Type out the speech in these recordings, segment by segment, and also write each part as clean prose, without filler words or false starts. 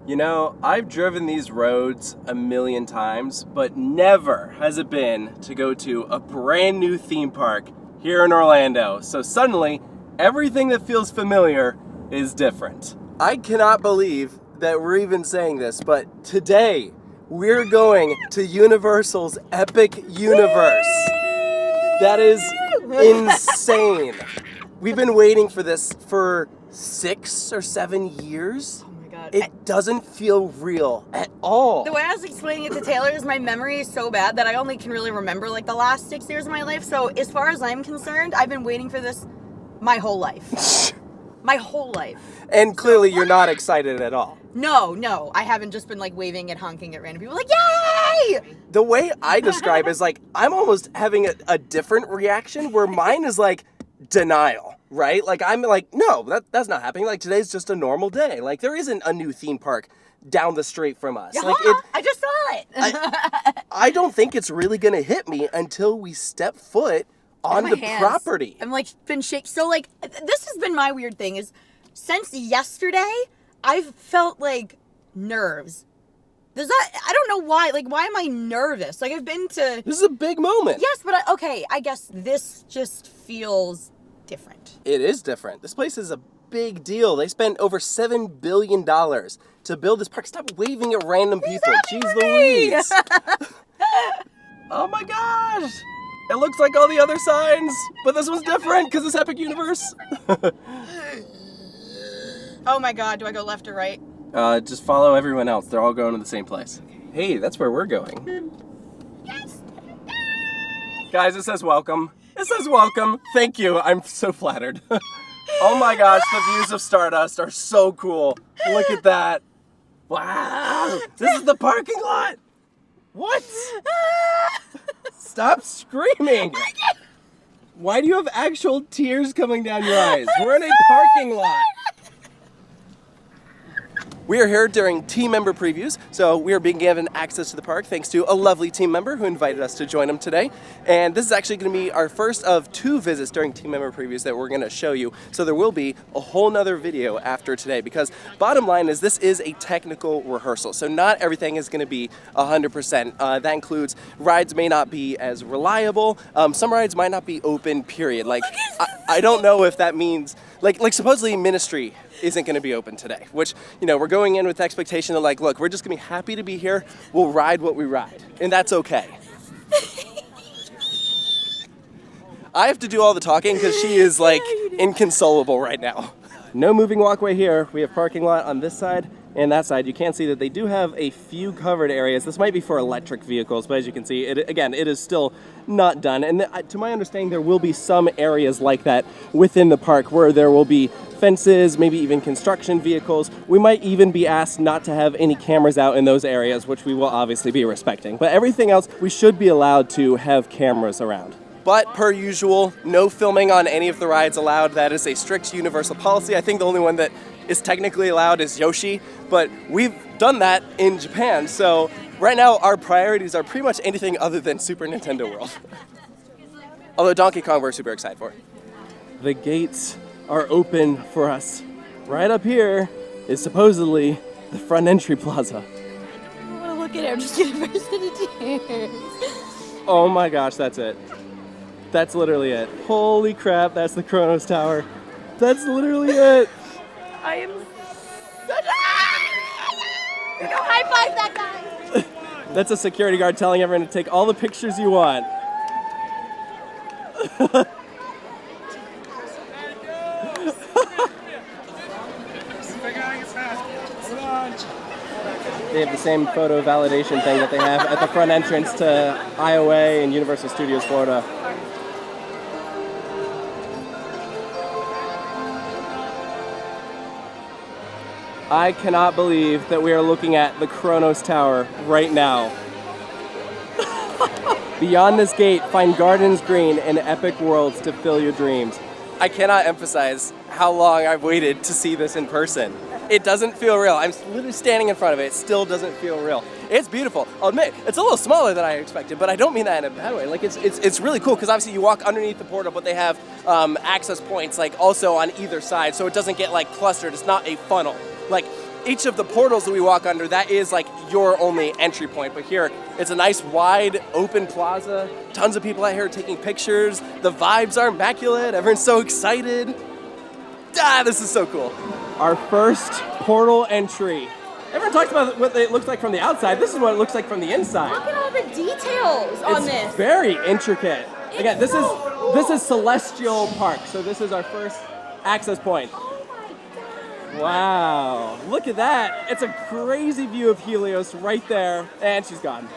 You know, I've driven these roads a million times, but never has it been to go to a brand new theme park here in Orlando. So suddenly, everything that feels familiar is different. I cannot believe that we're even saying this, but today we're going to Universal's Epic Universe. That is insane. We've been waiting for this for 6 or 7 years. It doesn't feel real at all. The way I was explaining it to Taylor is my memory is so bad that I only can really remember like the last 6 years of my life. So as far as I'm concerned, I've been waiting for this my whole life. My whole life. And clearly you're not excited at all. No. I haven't just been like waving and honking at random people like, yay! The way I describe is like, I'm almost having a different reaction where mine is like denial. Right? Like, I'm like, no, that's not happening. Like, today's just a normal day. Like, there isn't a new theme park down the street from us. Yeah, like, I just saw it. I don't think it's really going to hit me until we step foot on the property. I'm like, been shaking. So, like, this has been my weird thing is since yesterday, I've felt like nerves. I don't know why. Like, why am I nervous? Like, I've been to... This is a big moment. Yes, but I guess this just feels different. It is different. This place is a big deal. They spent over $7 billion to build this park. Stop waving at random people. Jeez Louise. Oh my gosh. It looks like all the other signs, but this one's different because it's Epic Universe. Oh my God, do I go left or right? Just follow everyone else. They're all going to the same place. Hey, that's where we're going. Yes. Guys, it says welcome. It says welcome. Thank you. I'm so flattered. Oh my gosh, the views of Stardust are so cool. Look at that. Wow. This is the parking lot. What? Stop screaming. Why do you have actual tears coming down your eyes? We're in a parking lot. We are here during team member previews, so we are being given access to the park thanks to a lovely team member who invited us to join them today. And this is actually going to be our first of 2 visits during team member previews that we're going to show you. So there will be a whole nother video after today because bottom line is this is a technical rehearsal. So not everything is going to be 100%. That includes rides may not be as reliable. Some rides might not be open, period. Like, I don't know if that means, like supposedly Ministry isn't going to be open today, which, you know, we're going in with the expectation of like, look, we're just going to be happy to be here. We'll ride what we ride, and that's okay. I have to do all the talking because she is like inconsolable right now. No moving walkway here. We have parking lot on this side and that side. You can see that they do have a few covered areas. This might be for electric vehicles, but as you can see, it is still not done. And to my understanding, there will be some areas like that within the park where there will be fences, maybe even construction vehicles. We might even be asked not to have any cameras out in those areas, which we will obviously be respecting. But everything else, we should be allowed to have cameras around. But per usual, no filming on any of the rides allowed. That is a strict Universal policy. I think the only one that is technically allowed is Yoshi, but we've done that in Japan. So right now our priorities are pretty much anything other than Super Nintendo World. Although Donkey Kong we're super excited for. The gates are open for us. Right up here is supposedly the front entry plaza. I want to look at it. I'm just getting burst into tears. Oh my gosh, that's it. That's literally it. Holy crap, that's the Kronos Tower. That's literally it. I am such a... Go high five that guy. That's a security guard telling everyone to take all the pictures you want. They have the same photo validation thing that they have at the front entrance to IOA and Universal Studios Florida. I cannot believe that we are looking at the Kronos Tower right now. Beyond this gate, find gardens green and epic worlds to fill your dreams. I cannot emphasize how long I've waited to see this in person. It doesn't feel real. I'm literally standing in front of it. It still doesn't feel real. It's beautiful. I'll admit, it's a little smaller than I expected, but I don't mean that in a bad way. Like, it's really cool because obviously you walk underneath the portal, but they have access points like also on either side, so it doesn't get like clustered. It's not a funnel. Like, each of the portals that we walk under, that is like your only entry point. But here, it's a nice wide open plaza. Tons of people out here taking pictures. The vibes are immaculate. Everyone's so excited. Ah, this is so cool. Our first portal entry. Everyone talks about what it looks like from the outside. This is what it looks like from the inside. Look at all the details on this. It's very intricate. Again, this is Celestial Park, so this is our first access point. Oh my god. Wow, look at that. It's a crazy view of Helios right there, and she's gone.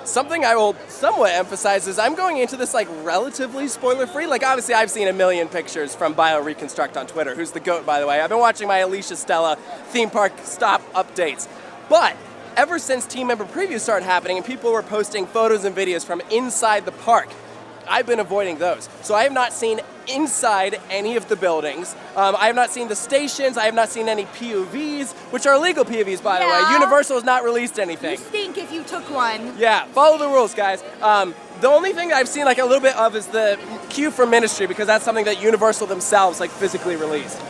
Something I will somewhat emphasize is I'm going into this like relatively spoiler-free. Like obviously I've seen a million pictures from BioReconstruct on Twitter, who's the GOAT by the way. I've been watching my Alicia Stella theme park stop updates. But ever since team member previews started happening and people were posting photos and videos from inside the park, I've been avoiding those. So I have not seen inside any of the buildings. I have not seen the stations. I have not seen any POVs, which are illegal POVs, by the way. Universal has not released anything. You stink if you took one. Yeah, follow the rules, guys. The only thing I've seen like a little bit of is the queue for Ministry, because that's something that Universal themselves like physically released.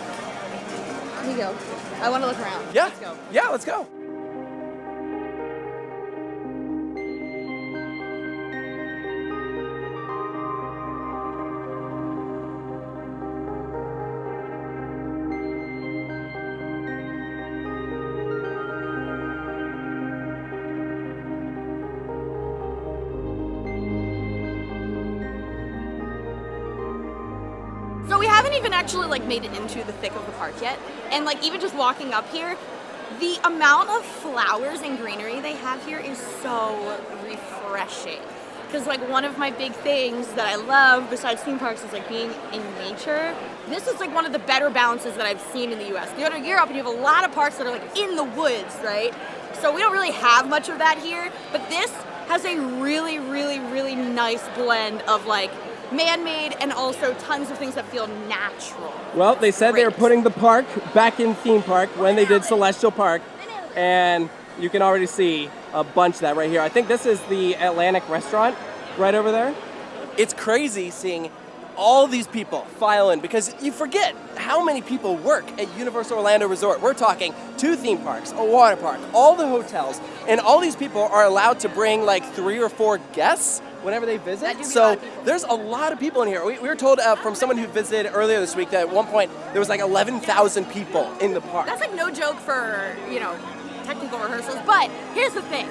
Here we go. I want to look around. Yeah. Let's go. Yeah, let's go. So we haven't even actually like made it into the thick of the park yet, and like even just walking up here, the amount of flowers and greenery they have here is so refreshing. Because like one of my big things that I love besides theme parks is like being in nature. This is like one of the better balances that I've seen in the US. You go to Europe and you have a lot of parks that are like in the woods, right? So we don't really have much of that here, but this has a really, really, really nice blend of like man-made and also tons of things that feel natural. Well, they said they were putting the park back in theme park when they did Celestial Park, and you can already see a bunch of that right here. I think this is the Atlantic restaurant right over there. It's crazy seeing all these people file in because you forget how many people work at Universal Orlando Resort. We're talking 2 theme parks, a water park, all the hotels, and all these people are allowed to bring like 3 or 4 guests whenever they visit. So there's a lot of people in here. We were told from someone who visited earlier this week that at one point there was like 11,000 people in the park. That's like no joke for, you know, technical rehearsals, but here's the thing.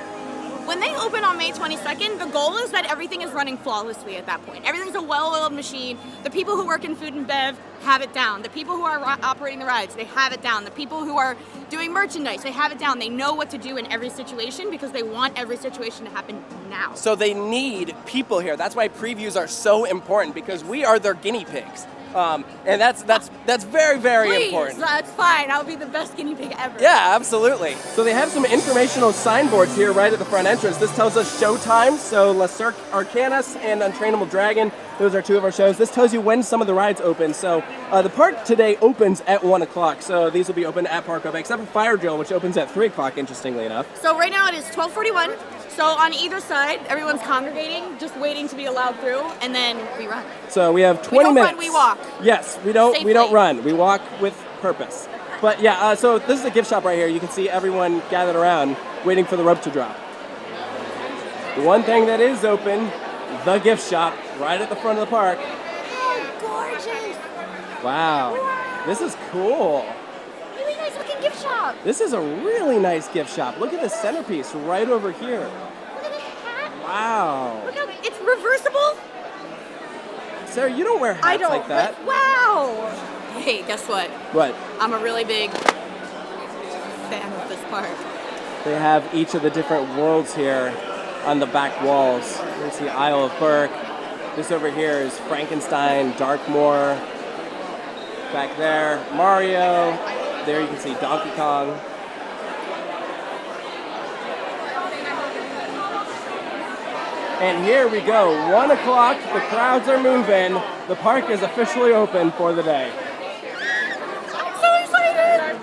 When they open on May 22nd, the goal is that everything is running flawlessly at that point. Everything's a well-oiled machine. The people who work in food and bev have it down. The people who are operating the rides, they have it down. The people who are doing merchandise, they have it down. They know what to do in every situation because they want every situation to happen now. So they need people here. That's why previews are so important because we are their guinea pigs. And that's very, very important. That's fine. I'll be the best guinea pig ever. Yeah, absolutely. So they have some informational signboards here right at the front entrance. This tells us show times. So La Cirque Arcanus and Untrainable Dragon, those are 2 of our shows. This tells you when some of the rides open. So the park today opens at 1 o'clock. So these will be open at Park Open, except for Fire Drill, which opens at 3 o'clock, interestingly enough. So right now it is 12:41. So on either side, everyone's congregating, just waiting to be allowed through, and then we run. So we have 20 minutes. We don't run, we walk. Yes, we don't run. We walk with purpose. But yeah, so this is a gift shop right here. You can see everyone gathered around waiting for the rope to drop. The one thing that is open, the gift shop, right at the front of the park. Oh, gorgeous. Wow. This is cool. Really nice looking gift shop. This is a really nice gift shop. Look at the centerpiece right over here. Look at this hat. Wow. Look how it's reversible. Sarah, you don't wear hats like that. Wow. Hey, guess what? What? I'm a really big fan of this park. They have each of the different worlds here on the back walls. You can see Isle of Berk. This over here is Frankenstein, Darkmoor. Back there, Mario. There you can see Donkey Kong. And here we go, 1 o'clock, the crowds are moving. The park is officially open for the day. I'm so excited!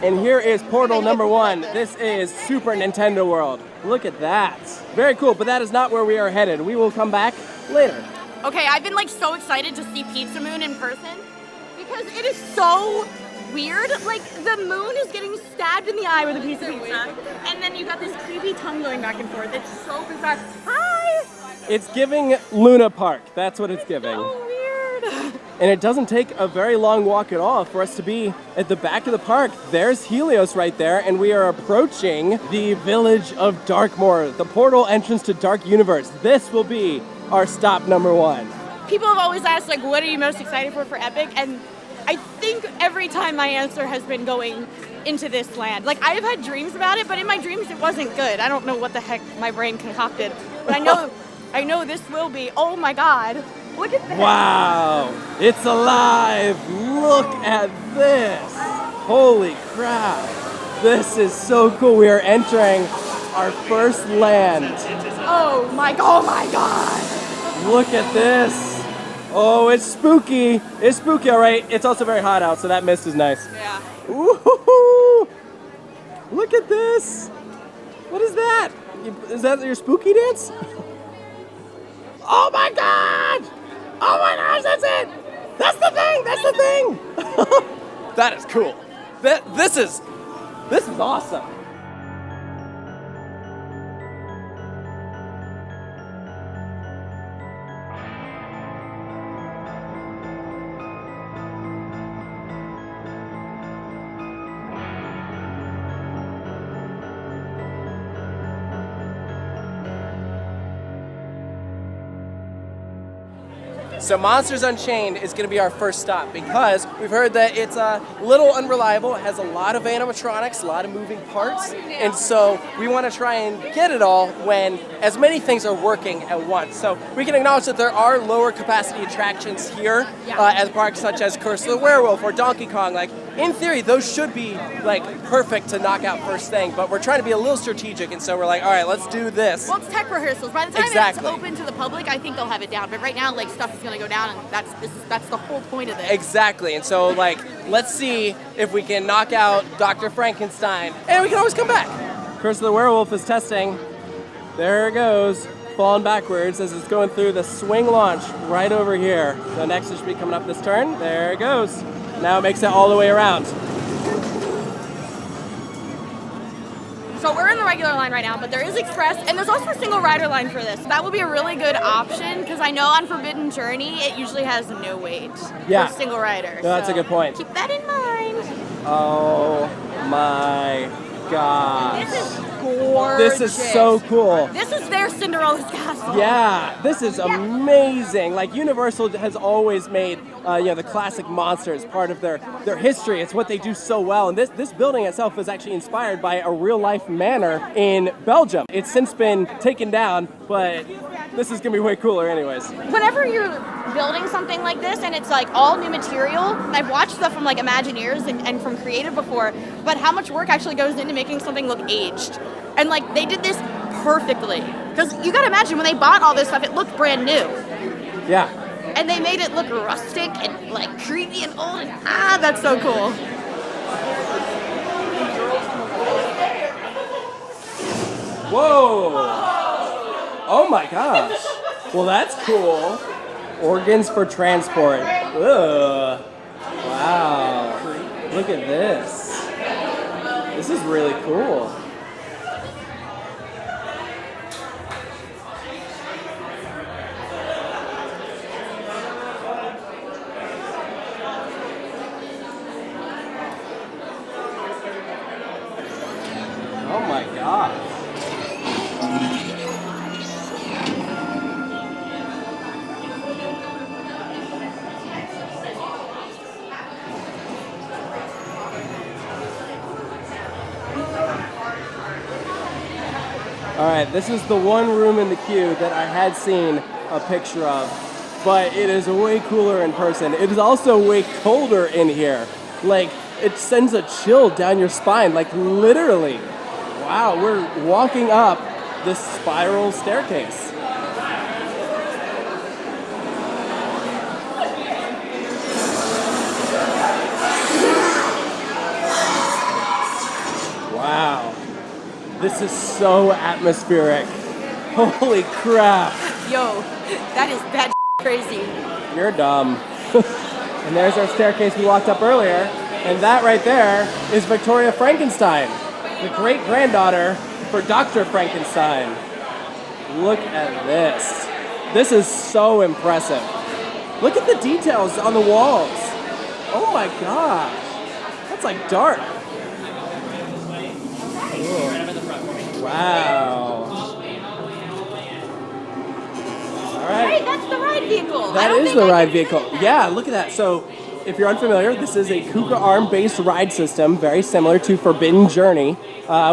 And here is portal number 1. This is Super Nintendo World. Look at that. Very cool, but that is not where we are headed. We will come back later. Okay, I've been like so excited to see Pizza Moon in person because it is so weird. Like the moon is getting stabbed in the eye with a piece of pizza, and then you got this creepy tongue going back and forth. It's so bizarre. Hi! It's giving Luna Park. That's what it's giving. So weird. And it doesn't take a very long walk at all for us to be at the back of the park. There's Helios right there, and we are approaching the village of Darkmoor, the portal entrance to Dark Universe. This will be our stop number 1. People have always asked, like, what are you most excited for Epic? And I think every time my answer has been going into this land. Like, I've had dreams about it, but in my dreams it wasn't good. I don't know what the heck my brain concocted, but I know this will be. Oh my God. Look at this. Wow, it's alive. Look at this. Holy crap. This is so cool. We are entering our first land. Oh my God. Look at this. Oh, it's spooky. It's spooky, all right. It's also very hot out, so that mist is nice. Yeah. Ooh, look at this. What is that? Is that your spooky dance? Oh my God! Oh my gosh, that's it! That's the thing! That's the thing! That is cool. This is awesome. So Monsters Unchained is going to be our first stop because we've heard that it's a little unreliable. It has a lot of animatronics, a lot of moving parts, and so we want to try and get it all when as many things are working at once. So we can acknowledge that there are lower capacity attractions here at the park, such as Curse of the Werewolf or Donkey Kong. Like in theory, those should be like perfect to knock out first thing, but we're trying to be a little strategic, and so we're like, all right, let's do this. Well, it's tech rehearsals. By the time Exactly. it's open to the public, I think they'll have it down. But right now, like stuff is going to go down, and that's the whole point of this. Exactly, and so like, let's see if we can knock out Dr. Frankenstein, and we can always come back. Curse of the Werewolf is testing. There it goes, falling backwards as it's going through the swing launch right over here. So next it should be coming up this turn. There it goes. Now it makes it all the way around. So we're in the regular line right now, but there is express, and there's also a single rider line for this. That would be a really good option, because I know on Forbidden Journey, it usually has no wait for single rider. No, that's a good point. Keep that in mind. Oh my gosh. This is gorgeous. This is so cool. This is their Cinderella's castle. Yeah, this is amazing. Like Universal has always made the classic monsters part of their history. It's what they do so well. And this building itself is actually inspired by a real life manor in Belgium. It's since been taken down, but this is gonna be way cooler anyways. Whenever you're building something like this and it's like all new material, I've watched stuff from like Imagineers and from Creative before, but how much work actually goes into making something look aged. And like they did this perfectly. Because you gotta imagine when they bought all this stuff, it looked brand new. Yeah. And they made it look rustic and like creepy and old, and that's so cool. Whoa! Oh my gosh. Well, that's cool. Organs for transport. Ugh. Wow. Look at this. This is really cool. Oh my gosh. All right, this is the one room in the queue that I had seen a picture of, but it is way cooler in person. It is also way colder in here. Like, it sends a chill down your spine, like literally. Wow, we're walking up this spiral staircase. Wow. This is so atmospheric. Holy crap. Yo, That's crazy. You're dumb. And there's our staircase we walked up earlier. And that right there is Victoria Frankenstein, the great-granddaughter for Dr. Frankenstein. Look at this. This is so impressive. Look at the details on the walls. Oh my gosh. That's like dark. Ooh. Wow. All right. Hey, that's the ride vehicle. That is the ride vehicle. Yeah, look at that. So, if you're unfamiliar, this is a Kuka arm-based ride system, very similar to Forbidden Journey,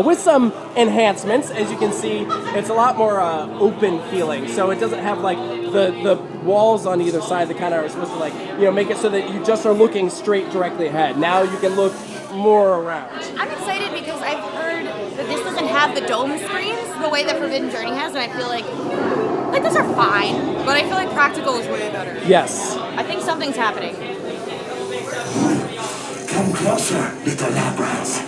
with some enhancements. As you can see, it's a lot more open feeling. So it doesn't have like the walls on either side that kind of are supposed to like, you know, make it so that you just are looking straight directly ahead. Now you can look more around. I'm excited because I've heard that this doesn't have the dome screens the way that Forbidden Journey has, and I feel like those are fine, but I feel like practical is way better. Yes. I think something's happening. Come closer, little lab rats.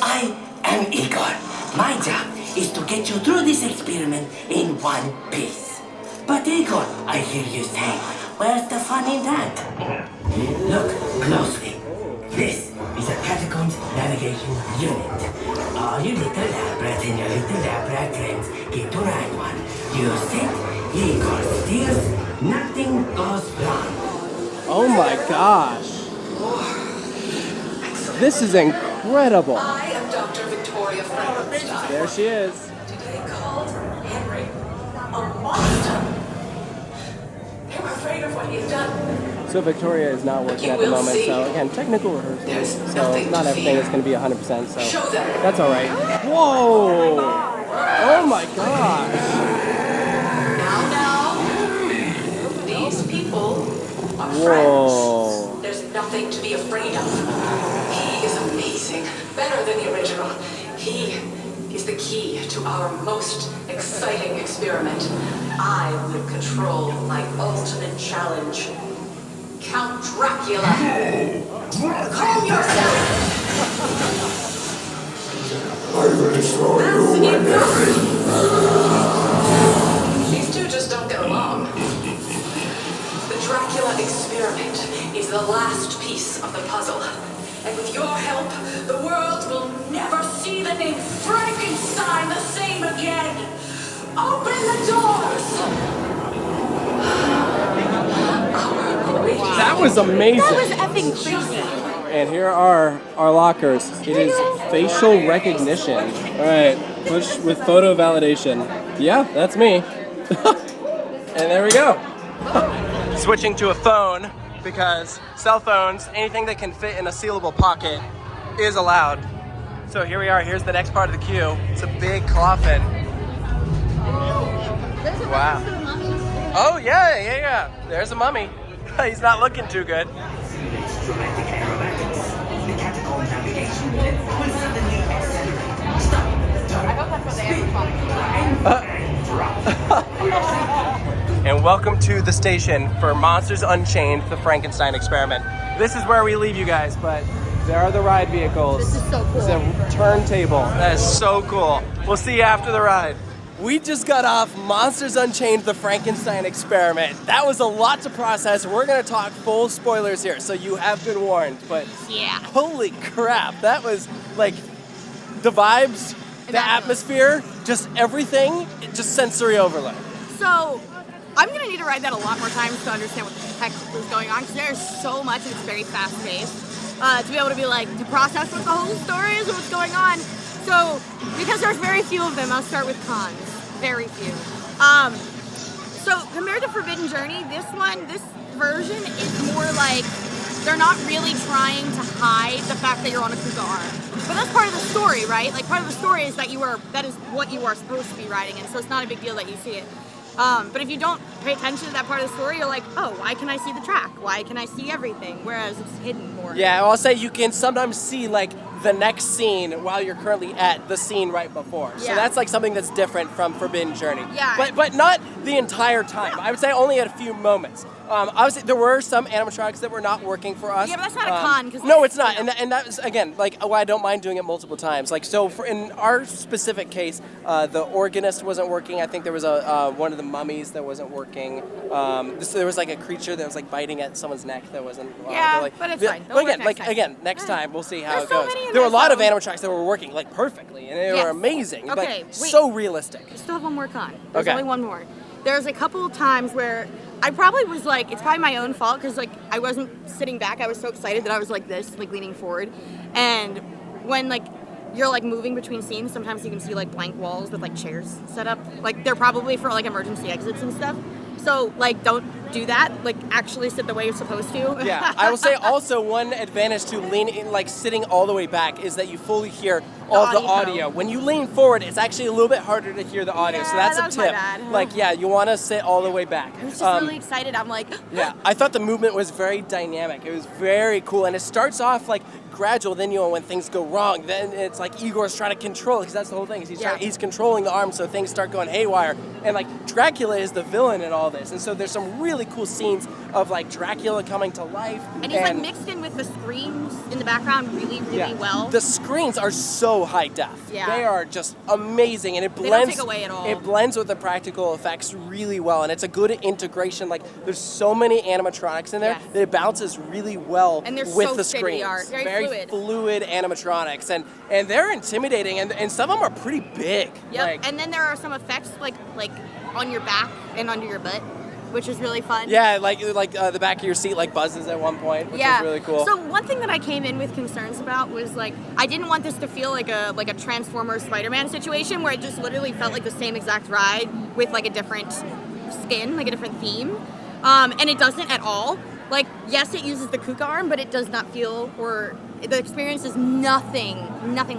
I am Igor. My job is to get you through this experiment in one piece. But Igor, I hear you say, where's the fun in that? Look closely. This is a Catacombs Navigation Unit. All you little lab rats and your little lab rat friends get to ride one. You sit, Igor steers, nothing goes wrong. Oh my gosh. This is incredible. I am Dr. Victoria Frankenstein. There she is. Today called Henry a monster. I'm afraid of what you've done. So Victoria is not working You at the will moment, see. so again, technical rehearsals, There's so nothing not to everything fear. is going to be 100%, so Show them. that's all right. Whoa! Oh my gosh! Now, these people are Whoa. friends. There's nothing to be afraid of. He is amazing, better than the original. He is the key to our most exciting experiment. I will control my ultimate challenge. Count Dracula. Calm yourself. I will destroy you, That's my enough. These two just don't get along. The Dracula experiment is the last piece of the puzzle. And with your help, the world will never see the name Frankenstein the same again. Open the doors. That was amazing! That was effing crazy. And here are our lockers. It is facial recognition. All right, push with photo validation. Yeah, that's me. And there we go. Switching to a phone because cell phones, anything that can fit in a sealable pocket is allowed. So here we are. Here's the next part of the queue. It's a big coffin. Wow. Oh, yeah. There's a mummy. He's not looking too good. Dramatic aerobatics. The Catacomb Navigation Unit will suddenly accelerate. Stop. And welcome to the station for Monsters Unchained, the Frankenstein experiment. This is where we leave you guys, but there are the ride vehicles. This is so cool. It's a turntable. That is so cool. We'll see you after the ride. We just got off Monsters Unchained, the Frankenstein experiment. That was a lot to process. We're gonna talk full spoilers here, so you have been warned, but Yeah. holy crap, that was like the vibes, the atmosphere, just everything, just sensory overload. So, I'm gonna need to ride that a lot more times to understand what the heck is going on, because there's so much and it's very fast-paced. To be able to be like, to process what the whole story is and what's going on. So, because there's very few of them, I'll start with cons. Very few. So, compared to Forbidden Journey, this version is more like, they're not really trying to hide the fact that you're on a Kuga arm. But that's part of the story, right? Like, part of the story is that that is what you are supposed to be riding in, so it's not a big deal that you see it. But if you don't pay attention to that part of the story, you're like, oh, why can I see the track? Why can I see everything? Whereas it's hidden more. Yeah, I'll say you can sometimes see like the next scene while you're currently at the scene right before. So Yeah. that's like something that's different from Forbidden Journey. Yeah. But not the entire time. I would say only at a few moments. Obviously, there were some animatronics that were not working for us. Yeah, but that's not a con. Cause no, it's not. And that was, again, like, why I don't mind doing it multiple times. Like, so in our specific case, the organist wasn't working. I think there was one of the mummies that wasn't working. There was like a creature that was like biting at someone's neck that wasn't. But it's fine. Again, next time we'll see how There's it so goes. many in There were a this lot of film. animatronics that were working like perfectly, and they Yes. were amazing. Okay, like, wait. so realistic. I still have one more con. There's Okay. only one more. There's a couple of times where I probably was like, it's probably my own fault because like I wasn't sitting back. I was so excited that I was like this, like leaning forward. And when like you're like moving between scenes, sometimes you can see like blank walls with like chairs set up. Like they're probably for like emergency exits and stuff. So like don't do that. Like actually sit the way you're supposed to. Yeah, I will say also one advantage to like sitting all the way back is that you fully hear all the audio. When you lean forward, it's actually a little bit harder to hear the audio. So Yeah, that's that a was my tip. bad. Like, yeah, you want to sit all the way back. I was just really excited. I'm like, Yeah, I thought the movement was very dynamic. It was very cool, and it starts off like gradual. Then when things go wrong, then it's like Igor's trying to control, because that's the whole thing. He's controlling the arm, so things start going haywire. And like Dracula is the villain in all this, and so there's some really cool scenes of like Dracula coming to life. and he's like mixed in with the screams in the background really well. The screens are so high def. Yeah. They are just amazing, and it They blends. don't take away at all. It blends with the practical effects really well, and it's a good integration. Like there's so many animatronics in there Yes. that it bounces really well And they're with so the state-of-the-art, screens. very fluid animatronics, and they're intimidating, and some of them are pretty big. Yep. Like, And then there are some effects like on your back and under your butt, which is really fun. yeah, like the back of your seat like buzzes at one point, which is really cool. So one thing that I came in with concerns about was like I didn't want this to feel like a Transformers Spider-Man situation where it just literally felt like the same exact ride with like a different skin, like a different theme. And it doesn't at all. Like, yes, it uses the Kuka arm, but it does not feel, or the experience is nothing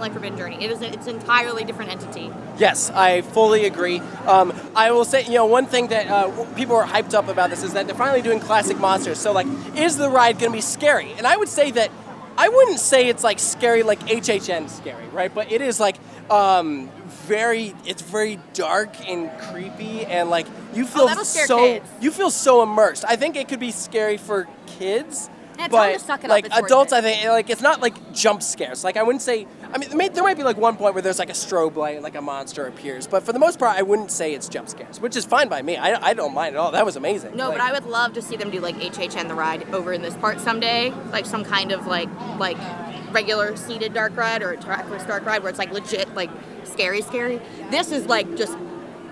like Forbidden Journey. It's an entirely different entity. Yes, I fully agree. I will say, one thing that people are hyped up about this is that they're finally doing classic monsters. So, like, is the ride going to be scary? And I would say that I wouldn't say it's like scary, like HHN scary, right? But it is like it's very dark and creepy, and like you feel that'll scare kids. you feel so immersed. I think it could be scary for kids. Yeah, tell 'em but to suck it up, like it's worth adults, it. I think like it's not like jump scares. Like I wouldn't say. I mean, there might be like one point where there's like a strobe light and like a monster appears, but for the most part, I wouldn't say it's jump scares, which is fine by me. I don't mind at all. That was amazing. No, Like, but I would love to see them do like HHN the ride over in this part someday, like some kind of like regular seated dark ride or a trackless dark ride where it's like legit like scary. This is like just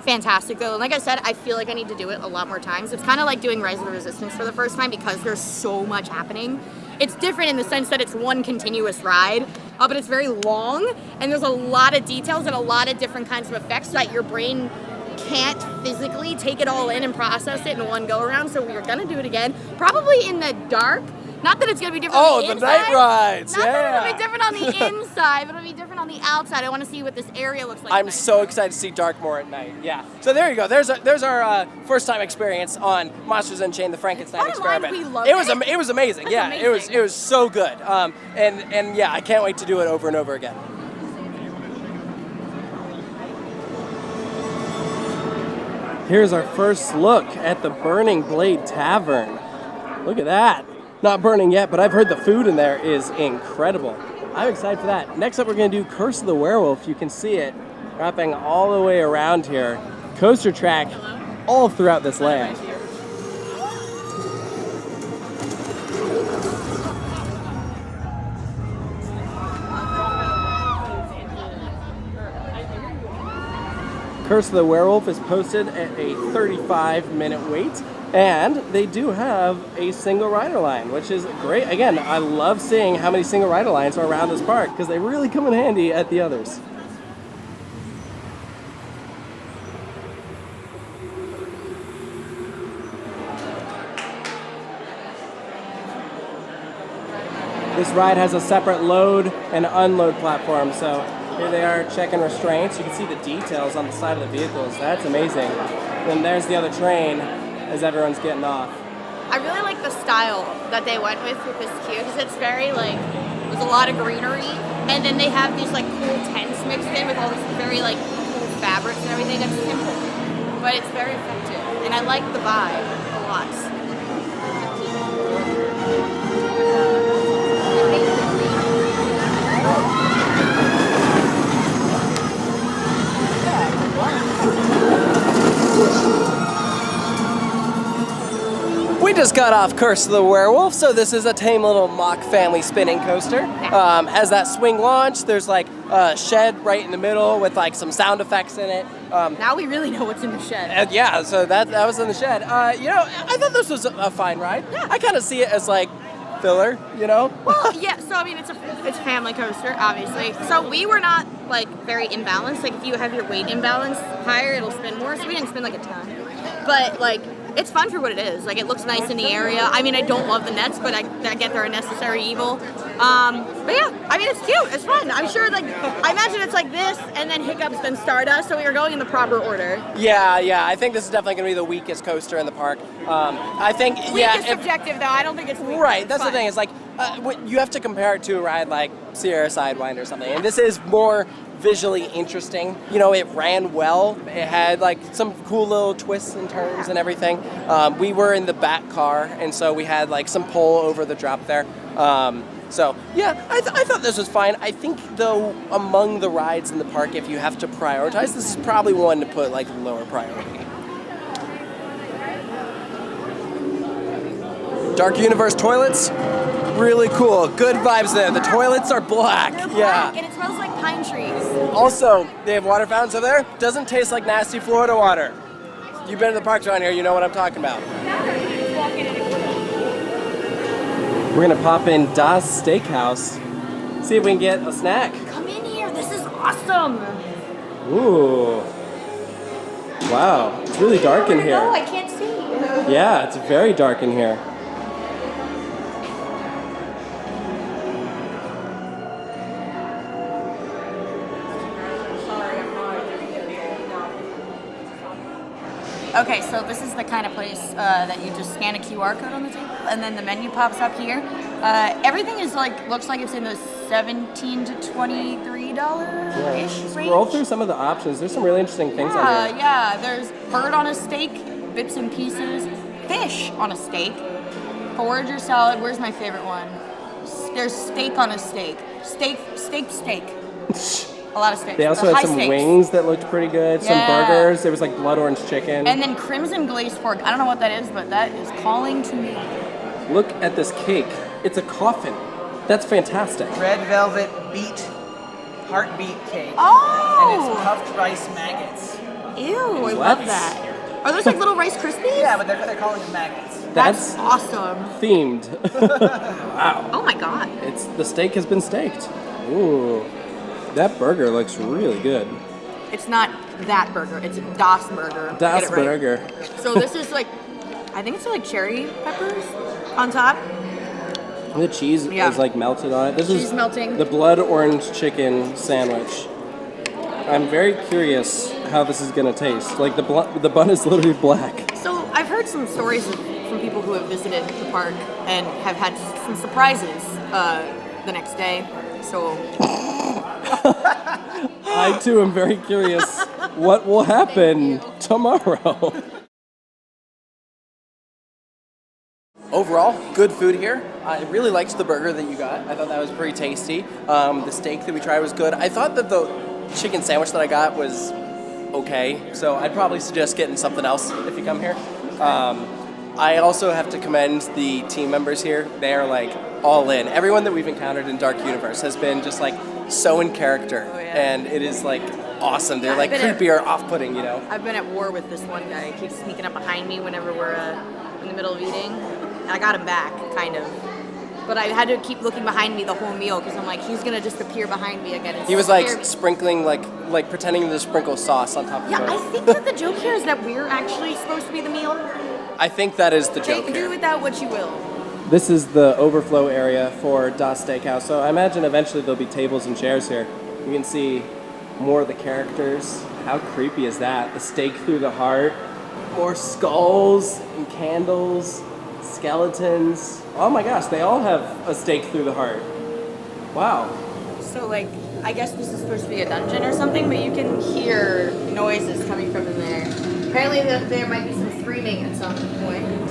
fantastic though, and like I said, I feel like I need to do it a lot more times. It's kind of like doing Rise of the Resistance for the first time because there's so much happening. It's different in the sense that it's one continuous ride, but it's very long, and there's a lot of details and a lot of different kinds of effects that your brain can't physically take it all in and process it in one go around. So we're gonna do it again, probably in the dark. Not that it's gonna be different on the the inside. night rides, Not that yeah. it'll be different on the inside, but it'll be different on the outside. I want to see what this area looks like. I'm so excited to see Darkmoor at night. Yeah. So there you go. There's our first time experience on Monsters Unchained: The Frankenstein Bottom line, Experiment. we loved It was it. it was amazing. That's Yeah. amazing. It was so good. And yeah, I can't wait to do it over and over again. Here's our first look at the Burning Blade Tavern. Look at that. Not burning yet, but I've heard the food in there is incredible. I'm excited for that. Next up, we're going to do Curse of the Werewolf. You can see it wrapping all the way around here. Coaster track all throughout this land. Curse of the Werewolf is posted at a 35-minute wait, and they do have a single rider line, which is great. Again, I love seeing how many single rider lines are around this park because they really come in handy at the others. This ride has a separate load and unload platform, so here they are checking restraints. You can see the details on the side of the vehicles. That's amazing. Then there's the other train as everyone's getting off. I really like the style that they went with this queue because it's very like, there's a lot of greenery, and then they have these like cool tents mixed in with all these very like cool fabrics and everything. It's simple, but it's very effective, and I like the vibe a lot. just got off Curse of the Werewolf, so this is a tame little mock family spinning coaster. Has that swing launch. There's like a shed right in the middle with like some sound effects in it. Now we really know what's in the shed. Yeah, so that was in the shed. You know, I thought this was a fine ride. Yeah. I kind of see it as like filler, you know? Well, yeah, so I mean, it's a family coaster, obviously. So we were not, like, very imbalanced. Like, if you have your weight imbalance higher, it'll spin more. So we didn't spin, like, a ton. But, like, it's fun for what it is. Like, it looks nice in the area. I mean, I don't love the nets, but I get they're a necessary evil. But yeah, I mean, it's cute. It's fun. I'm sure, like, I imagine it's like this, and then Hiccups, then Stardust, so we were going in the proper order. Yeah, I think this is definitely going to be the weakest coaster in the park. I think, Weakest subjective, though. I don't think it's weak. Right, that's fun. the thing. It's like, you have to compare it to a ride like Sierra Sidewinder or something, and this is more visually interesting. You know, it ran well. It had like some cool little twists and turns and everything. We were in the back car, and so we had like some pull over the drop there. So yeah, I thought this was fine. I think though, among the rides in the park, if you have to prioritize, this is probably one to put like lower priority. Dark Universe toilets, really cool. Good vibes there. The toilets are black. They're Yeah. black, and it smells like pine trees. Also, they have water fountains over there. Doesn't taste like nasty Florida water. You've been to the parks around here, you know what I'm talking about. We're gonna pop in Das Steakhouse, see if we can get a snack. Come in here. This is awesome. Ooh. Wow, it's really dark in Oh, here. I can't see. Yeah, it's very dark in here. Okay, so this is the kind of place that you just scan a QR code on the table, and then the menu pops up here. Everything is like looks like it's in the $17 to $23-ish range. Scroll through some of the options. There's some really interesting things on here. Yeah. There's bird on a steak, bits and pieces, fish on a steak, forager salad. Where's my favorite one? There's steak on a steak. Steak. A lot of steaks. They also The had high some steaks. wings that looked pretty good, some Yeah. burgers. There was like blood orange chicken. And then crimson glazed pork. I don't know what that is, but that is calling to me. Look at this cake. It's a coffin. That's fantastic. Red velvet beet heartbeat cake. And Oh! it's puffed rice maggots. Ew, I What? love that. Are those like little Rice Krispies? Yeah, but they're calling them maggots. That's That's awesome. themed. Wow. Oh my god. It's the steak has been staked. Ooh. That burger looks really good. It's not that burger, it's a Das burger. Das Get it right. burger. So this is like, I think it's like cherry peppers on top. The cheese Yeah. is like melted on it. This Cheese is melting. the blood orange chicken sandwich. I'm very curious how this is gonna taste. Like the bun is literally black. So I've heard some stories from people who have visited the park and have had some surprises the next day. So I too am very curious what will happen tomorrow. Overall, good food here. I really liked the burger that you got. I thought that was pretty tasty. The steak that we tried was good. I thought that the chicken sandwich that I got was okay, so I'd probably suggest getting something else if you come here. I also have to commend the team members here. They are like all in. Everyone that we've encountered in Dark Universe has been just like so in character, and it is like awesome. They're like creepy or off-putting, you know. I've been at war with this one guy. He keeps sneaking up behind me whenever we're in the middle of eating. And I got him back, kind of. But I had to keep looking behind me the whole meal because I'm like, he's gonna just appear behind me again. He was like sprinkling, like pretending to sprinkle sauce on top of Yeah, it. I think that the joke here is that we're actually supposed to be the meal. I think that is the joke Do here. with that what you will. This is the overflow area for Das Steakhouse, so I imagine eventually there'll be tables and chairs here. You can see more of the characters. How creepy is that? The stake through the heart, more skulls and candles, skeletons. Oh my gosh, they all have a stake through the heart. Wow. So like, I guess this is supposed to be a dungeon or something, but you can hear noises coming from in there. Apparently there might be some screaming at some point.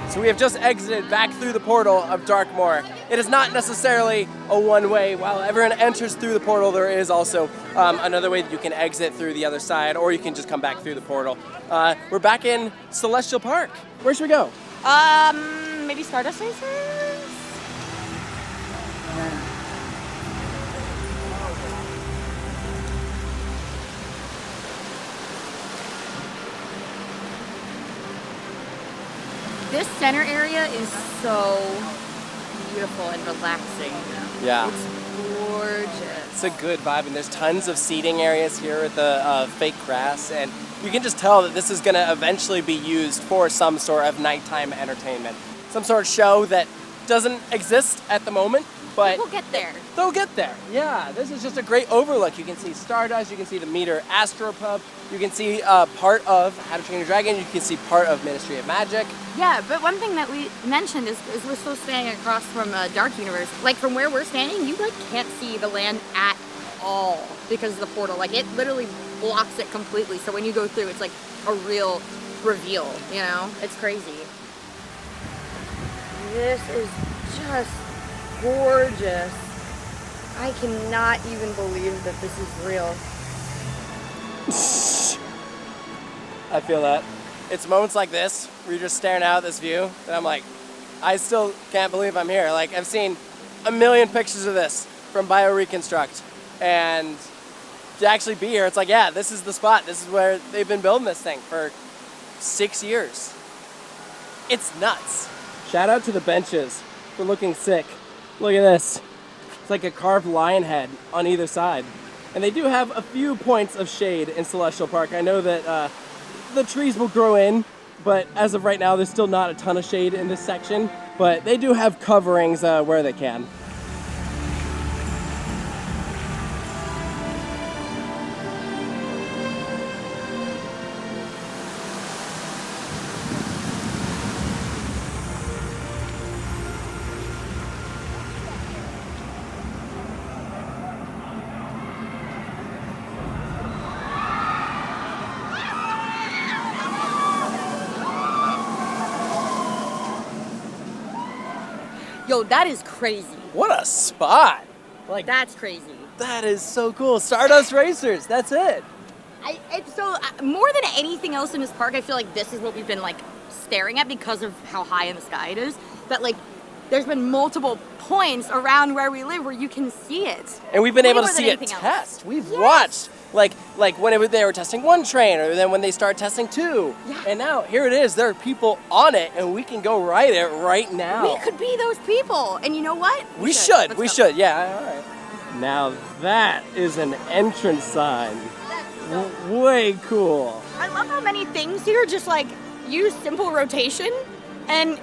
So we have just exited back through the portal of Darkmoor. It is not necessarily a one-way. While everyone enters through the portal, there is also another way that you can exit through the other side, or you can just come back through the portal. We're back in Celestial Park. Where should we go? Maybe Stardust Racers? This center area is so beautiful and relaxing. Yeah. It's gorgeous. It's a good vibe, and there's tons of seating areas here with the fake grass, and you can just tell that this is going to eventually be used for some sort of nighttime entertainment. Some sort of show that doesn't exist at the moment, but We'll get there. they'll get there. Yeah, this is just a great overlook. You can see Stardust, you can see the Meter Astropub, you can see part of How to Train Your Dragon, you can see part of Ministry of Magic. Yeah, but one thing that we mentioned is we're still standing across from Dark Universe. Like, from where we're standing, you, like, can't see the land at all because of the portal. Like, it literally blocks it completely. So when you go through, it's like a real reveal, you know? It's crazy. This is just gorgeous. I cannot even believe that this is real. I feel that. It's moments like this where you're just staring out at this view, and I'm like, I still can't believe I'm here. Like, I've seen a million pictures of this from BioReconstruct, and to actually be here, it's like, yeah, this is the spot. This is where they've been building this thing for 6 years. It's nuts. Shout out to the benches for looking sick. Look at this. It's like a carved lion head on either side. And they do have a few points of shade in Celestial Park. I know that the trees will grow in, but as of right now, there's still not a ton of shade in this section. But they do have coverings where they can. Yo, that is crazy. What a spot! Like, That's crazy. that is so cool. Stardust Racers, that's it. It's so more than anything else in this park, I feel like this is what we've been like staring at because of how high in the sky it is. That like there's been multiple points around where we live where you can see it. And we've been Way able to more than see it anything else. test. We've Yes. watched like when they were testing one train, or then when they start testing two. Yeah. And now here it is. There are people on it, and we can go ride it right now. We could be those people. And you know what? We should. Let's We go. should. Yeah. All right. Now that is an entrance sign. Way cool. I love how many things here just like use simple rotation, and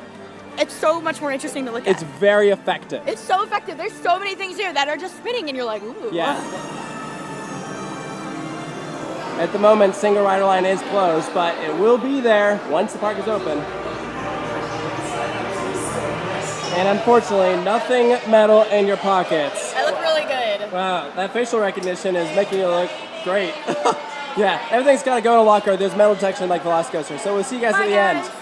it's so much more interesting to look It's at. very effective. It's so effective. There's so many things here that are just spinning, and you're like, ooh. Yeah. At the moment, single rider line is closed, but it will be there once the park is open. And unfortunately, nothing metal in your pockets. I look really good. Wow, that facial recognition is making you look great. Yeah, everything's got to go in a locker. There's metal detection like Velocicoaster. So we'll see you guys Bye, at the guys. end.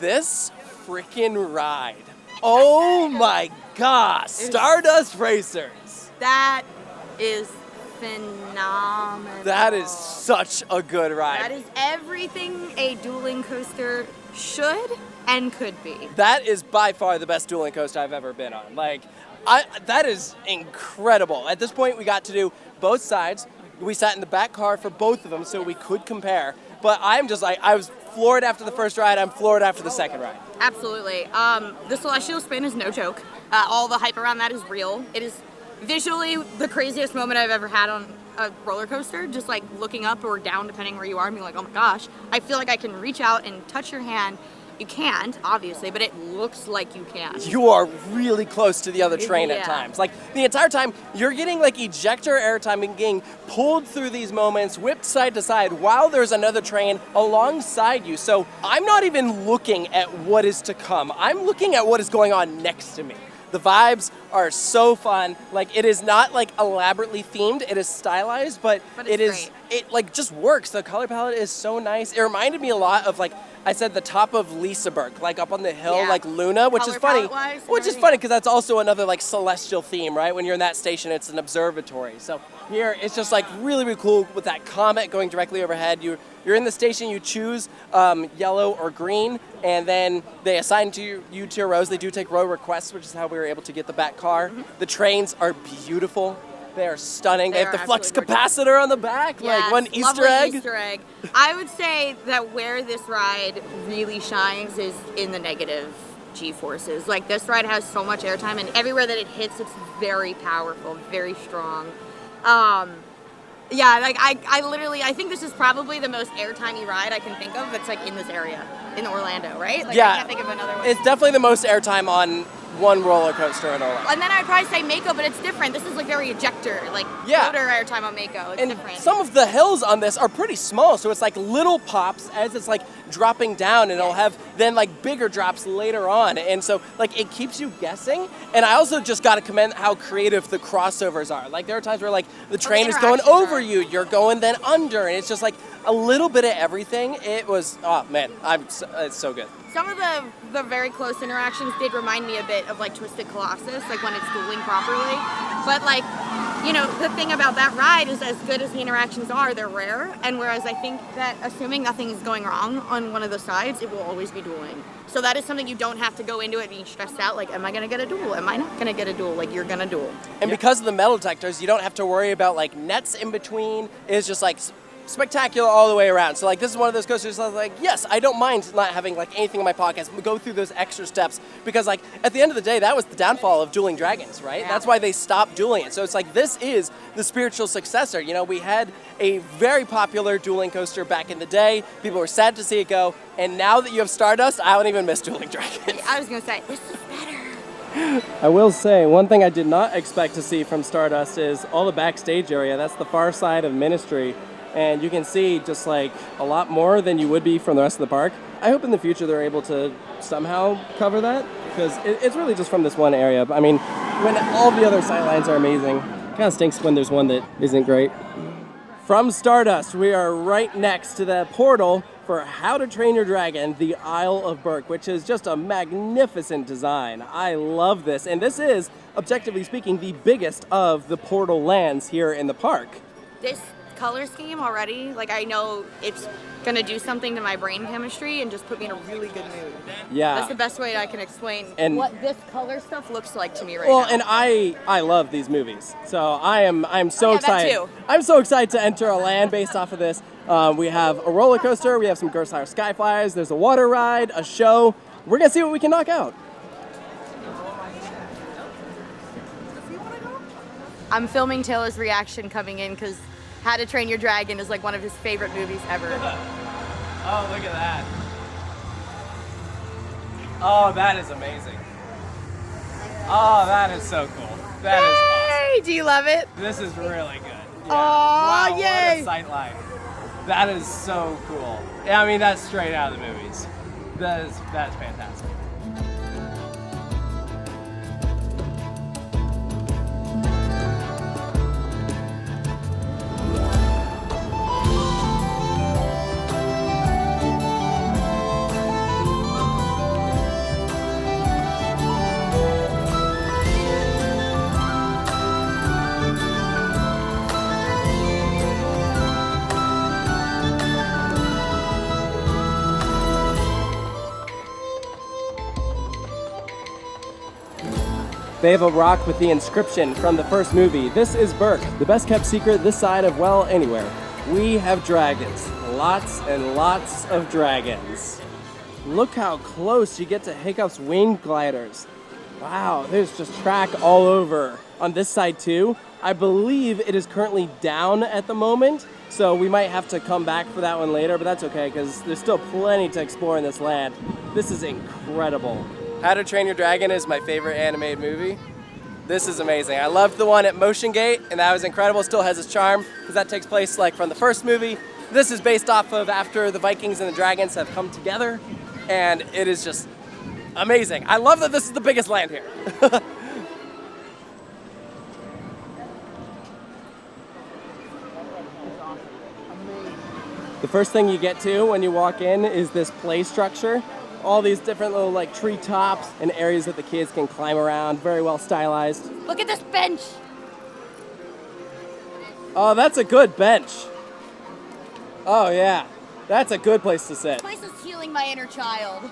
This freaking ride. Oh my gosh, Stardust Racers. That is phenomenal. That is such a good ride. That is everything a dueling coaster should and could be. That is by far the best dueling coaster I've ever been on. Like, that is incredible. At this point, we got to do both sides. We sat in the back car for both of them so we could compare. But I'm just like, I was floored after the first ride. I'm floored after the second ride. Absolutely. The Celestial Spin is no joke. All the hype around that is real. It is visually the craziest moment I've ever had on a roller coaster. Just like looking up or down, depending where you are, and being like, oh my gosh, I feel like I can reach out and touch your hand. You can't, obviously, but it looks like you can. You are really close to the other train at times. Like, the entire time, you're getting, like, ejector airtime and getting pulled through these moments, whipped side to side, while there's another train alongside you. So I'm not even looking at what is to come. I'm looking at what is going on next to me. The vibes are so fun. Like, it is not, like, elaborately themed. It is stylized, but it is, great. it, like, just works. The color palette is so nice. It reminded me a lot of, like, I said the top of Liseberg, like up on the hill, like Luna, which is funny. Which is funny because that's also another like celestial theme, right? When you're in that station, it's an observatory. So here, it's just like really, really cool with that comet going directly overhead. You're in the station, you choose yellow or green, and then they assign you to your rows. They do take row requests, which is how we were able to get the back car. The trains are beautiful. They are stunning. They have the flux capacitor on the back, like one Easter egg. Easter egg. I would say that where this ride really shines is in the negative G-forces. Like, this ride has so much airtime, and everywhere that it hits, it's very powerful, very strong. Yeah, like I think this is probably the most airtimey ride I can think of that's like in this area, in Orlando, right? Like, I can't think of another one. It's definitely the most airtime on one roller coaster in Orlando. And then I'd probably say Mako, but it's different. This is like very ejector, like motor airtime on Mako. It's different. Some of the hills on this are pretty small, so it's like little pops as it's like dropping down, and it'll have then like bigger drops later on. And so like it keeps you guessing. And I also just got to commend how creative the crossovers are. Like there are times where like the train is going over you, you're going then under, and it's just like a little bit of everything. It was, oh man, it's so good. Some of the very close interactions did remind me a bit of like Twisted Colossus, like when it's dueling properly. But like, you know, the thing about that ride is as good as the interactions are, they're rare. And whereas I think that assuming nothing is going wrong on one of the sides, it will always be dueling. So that is something you don't have to go into it being stressed out. Like, am I going to get a duel? Am I not going to get a duel? Like, you're going to duel. And because of the metal detectors, you don't have to worry about like nets in between. It's just like spectacular all the way around. So like this is one of those coasters I was like, yes, I don't mind not having like anything in my pockets, go through those extra steps, because like at the end of the day, that was the downfall of dueling dragons, right? Yeah. That's why they stopped dueling it. So it's like this is the spiritual successor. You know, we had a very popular dueling coaster back in the day. People were sad to see it go, and now that you have Stardust, I don't even miss dueling dragons. I was gonna say, this is better. I will say, one thing I did not expect to see from Stardust is all the backstage area. That's the far side of Ministry. And you can see just like a lot more than you would be from the rest of the park. I hope in the future they're able to somehow cover that, because it's really just from this one area. I mean, when all the other sightlines are amazing, it kind of stinks when there's one that isn't great. From Stardust, we are right next to the portal for How to Train Your Dragon, the Isle of Berk, which is just a magnificent design. I love this, and this is, objectively speaking, the biggest of the portal lands here in the park. This color scheme already, like I know it's gonna do something to my brain chemistry and just put me in a really good mood. Yeah. That's the best way I can explain what this color stuff looks like to me right now. now. And I love these movies. So I'm so excited. That too. I'm so excited to enter a land based off of this. We have a roller coaster, we have some Gerstlauer Skyflyers, there's a water ride, a show. We're gonna see what we can knock out. I'm filming Taylor's reaction coming in because How to Train Your Dragon is like one of his favorite movies ever. Oh, look at that. Oh, that is amazing. Oh, that is so cool. That is awesome. Do you love it? This is really good. Yeah. Wow, yay! What a sight line. That is so cool. Yeah, I mean, that's straight out of the movies. That's fantastic. They have a rock with the inscription from the first movie. This is Burke, the best kept secret this side of, well, anywhere. We have dragons. Lots and lots of dragons. Look how close you get to Hiccup's wing gliders. Wow, there's just track all over. On this side too, I believe it is currently down at the moment, so we might have to come back for that one later, but that's okay because there's still plenty to explore in this land. This is incredible. How to Train Your Dragon is my favorite animated movie. This is amazing. I loved the one at Motion Gate, and that was incredible. Still has its charm because that takes place like from the first movie. This is based off of after the Vikings and the dragons have come together, and it is just amazing. I love that this is the biggest land here. The first thing you get to when you walk in is this play structure. All these different little like tree tops and areas that the kids can climb around, very well stylized. Look at this bench. Oh, that's a good bench. Oh yeah, that's a good place to sit. This place is healing my inner child.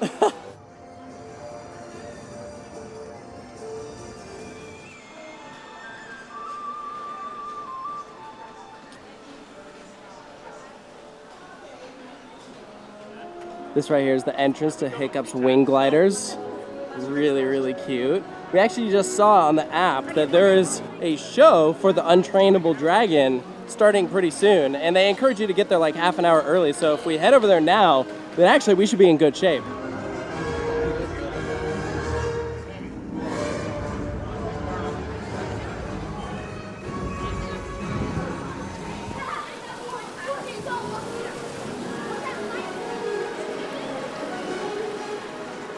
This right here is the entrance to Hiccup's wing gliders. It's really, really cute. We actually just saw on the app that there is a show for the untrainable dragon starting pretty soon, and they encourage you to get there like half an hour early, so if we head over there now, then actually we should be in good shape.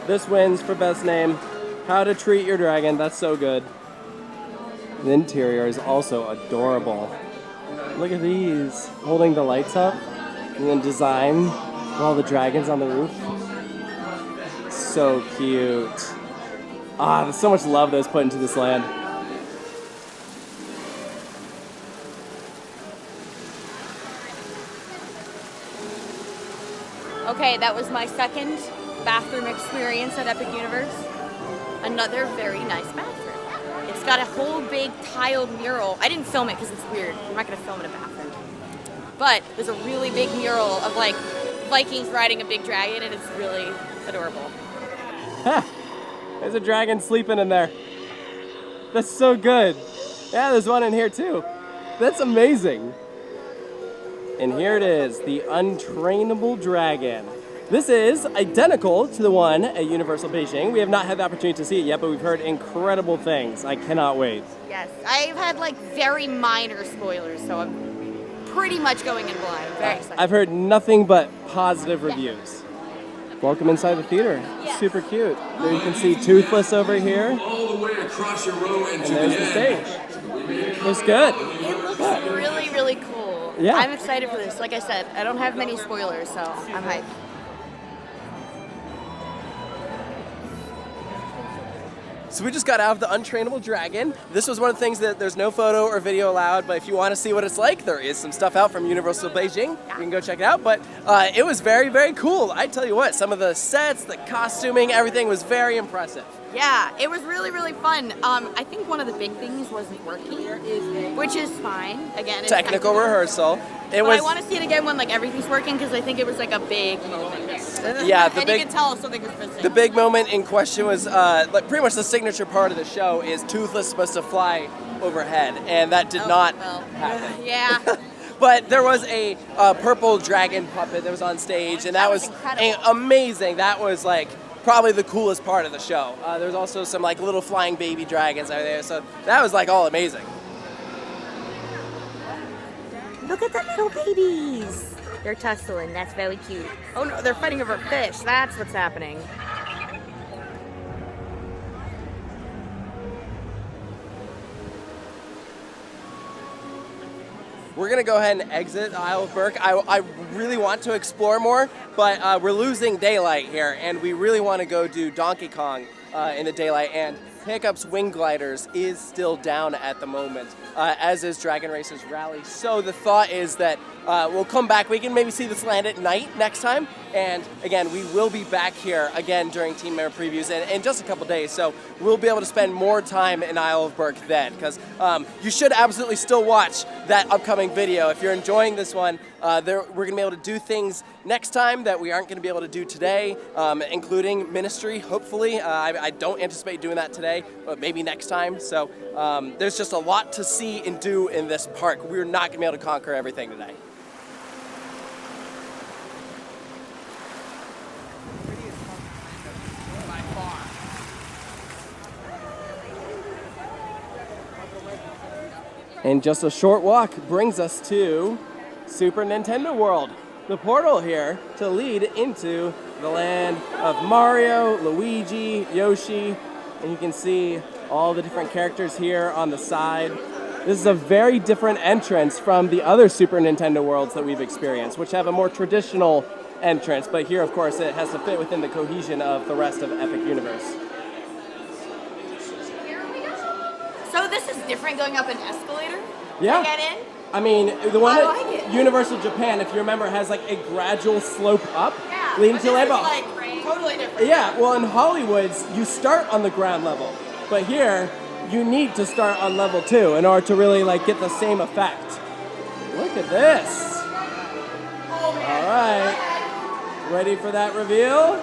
This wins for best name. How to Treat Your Dragon. That's so good. The interior is also adorable. Look at these. Holding the lights up. And then design all the dragons on the roof. So cute. Ah, there's so much love that was put into this land. Okay, that was my second bathroom experience at Epic Universe. Another very nice bathroom. It's got a whole big tiled mural. I didn't film it because it's weird. I'm not going to film in a bathroom. But there's a really big mural of like Vikings riding a big dragon, and it's really adorable. Ha! There's a dragon sleeping in there. That's so good. Yeah, there's one in here too. That's amazing. And here it is, the untrainable dragon. This is identical to the one at Universal Beijing. We have not had the opportunity to see it yet, but we've heard incredible things. I cannot wait. Yes, I've had like very minor spoilers, so I'm pretty much going in blind. I'm very excited. I've heard nothing but positive reviews. Welcome inside the theater. Yes. Super cute. There you can see Toothless over here. All the way across your row And there's the stage. Looks good. It looks really, really cool. Yeah. I'm excited for this. Like I said, I don't have many spoilers, so I'm hyped. So we just got out of the untrainable dragon. This was one of the things that there's no photo or video allowed, but if you want to see what it's like, there is some stuff out from Universal Beijing. You can go check it out, but it was very, very cool. I tell you what, some of the sets, the costuming, everything was very impressive. Yeah, it was really, really fun. I think one of the big things wasn't working, which is fine. Again, it's Technical rehearsrsal. But I want to see it again when like everything's working because I think it was like a big moment. Yeah, and you can tell something was missing. The big moment in question was like pretty much the signature part of the show is Toothless supposed to fly overhead, and that did not happen. Yeah. But there was a purple dragon puppet that was on stage, and that was amazing. That was like probably the coolest part of the show. There's also some like little flying baby dragons out there, so that was like all amazing. Look at the little babies. They're tussling. That's very cute. Oh no, they're fighting over fish. That's what's happening. We're gonna go ahead and exit the Isle of Berk. I really want to explore more, but we're losing daylight here, and we really want to go do Donkey Kong in the daylight. And Hiccup's Wing Gliders is still down at the moment, as is Dragon Racer's Rally. So the thought is that we'll come back. We can maybe see this land at night next time. And again, we will be back here again during team member previews in just a couple days. So we'll be able to spend more time in Isle of Berk then, because you should absolutely still watch that upcoming video. If you're enjoying this one, we're going to be able to do things next time that we aren't going to be able to do today, including Ministry, hopefully. I don't anticipate doing that today, but maybe next time. So there's just a lot to see and do in this park. We're not going to be able to conquer everything today. And just a short walk brings us to Super Nintendo World, the portal here to lead into the land of Mario, Luigi, Yoshi, and you can see all the different characters here on the side. This is a very different entrance from the other Super Nintendo Worlds that we've experienced, which have a more traditional entrance, but here, of course, it has to fit within the cohesion of the rest of Epic Universe. So this is different going up an escalator? Yeah. To get in? I mean, the one I at like it. Universal Japan, if you remember, has like a gradual slope up, Yeah. leading But to this is level. like totally different. Yeah, well, in Hollywood's, you start on the ground level, but here, you need to start on level 2 in order to really like get the same effect. Look at this. Oh man. All right, ready for that reveal?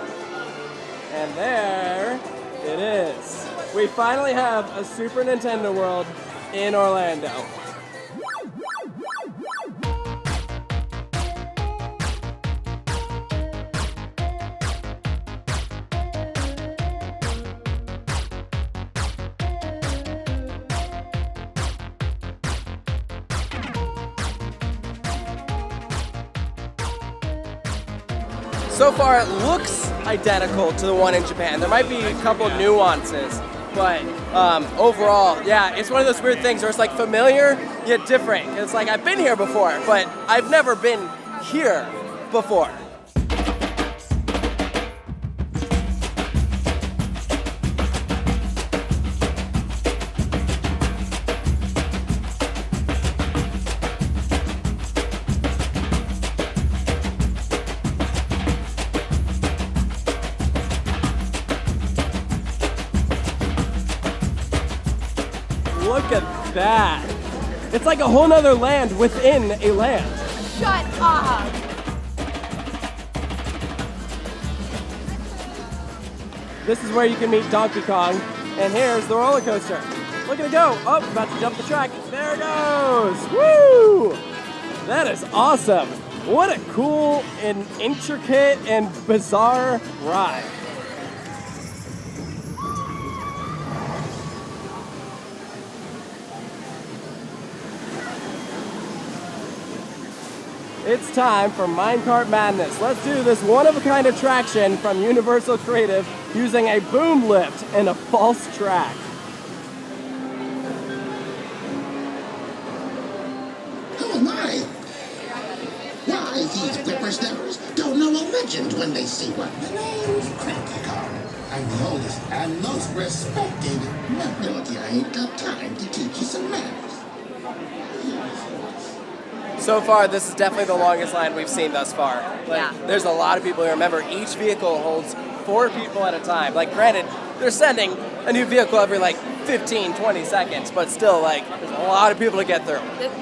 And there it is. We finally have a Super Nintendo World in Orlando. So far, it looks identical to the one in Japan. There might be a couple nuances, but overall, yeah, it's one of those weird things where it's like familiar yet different. It's like I've been here before, but I've never been here before. Look at that. It's like a whole nother land within a land. Shut up. This is where you can meet Donkey Kong, and here's the roller coaster. Look at it go. Oh, about to jump the track. There it goes. Woo! That is awesome. What a cool and intricate and bizarre ride. It's time for Minecart Madness. Let's do this one-of-a-kind attraction from Universal Creative using a boom lift and a false track. Oh my! Why, these whippersnappers don't know a legend when they see one. The name's Cranky Kong. I'm the oldest and most respected Midlothian. I ain't got time to teach you some manners. So far, this is definitely the longest line we've seen thus far. Yeah. There's a lot of people here. Remember, each vehicle holds 4 people at a time. Like, granted, they're sending a new vehicle every, 15, 20 seconds, but still, there's a lot of people to get through.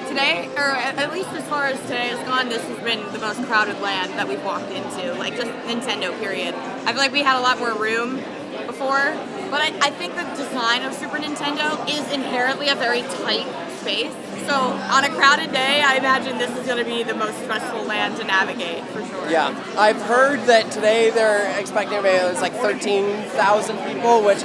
Today, or at least as far as today has gone, this has been the most crowded land that we've walked into, just Nintendo, period. I feel like we had a lot more room before, but I think the design of Super Nintendo is inherently a very tight space. So on a crowded day, I imagine this is going to be the most stressful land to navigate, for sure. Yeah, I've heard that today they're expecting maybe it's 13,000 people, which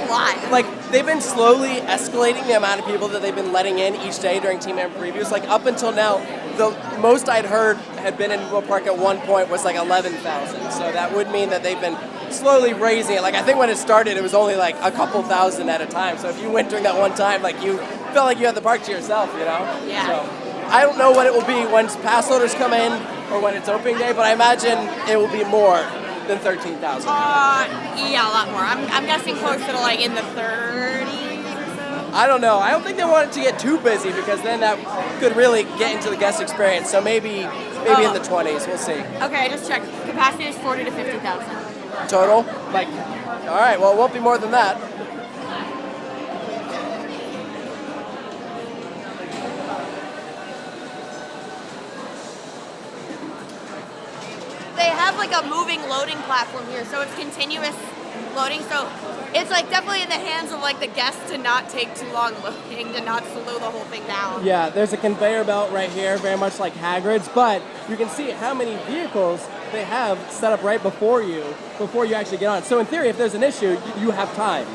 they've been slowly escalating the amount of people that they've been letting in each day during team member previews. Up until now, the most I'd heard had been in Will Park at one point was 11,000. So that would mean that they've been slowly raising it. I think when it started, it was only a couple thousand at a time. So if you went during that one time, you felt like you had the park to yourself, you know? Yeah. So I don't know what it will be when pass holders come in or when it's opening day, but I imagine it will be more than 13,000. Yeah, a lot more. I'm guessing closer to in the 30 I don't know. I don't think they want it to get too busy because then that could really get into the guest experience. So maybe in the 20s. We'll see. Okay, I just checked. Capacity is 40 to 50,000. Total? Like, all right. Well, it won't be more than that. They have like a moving loading platform here, so it's continuous loading. So it's like definitely in the hands of like the guests to not take too long loading, to not slow the whole thing down. Yeah, there's a conveyor belt right here, very much like Hagrid's, but you can see how many vehicles they have set up right before you actually get on. So in theory, if there's an issue, you have time.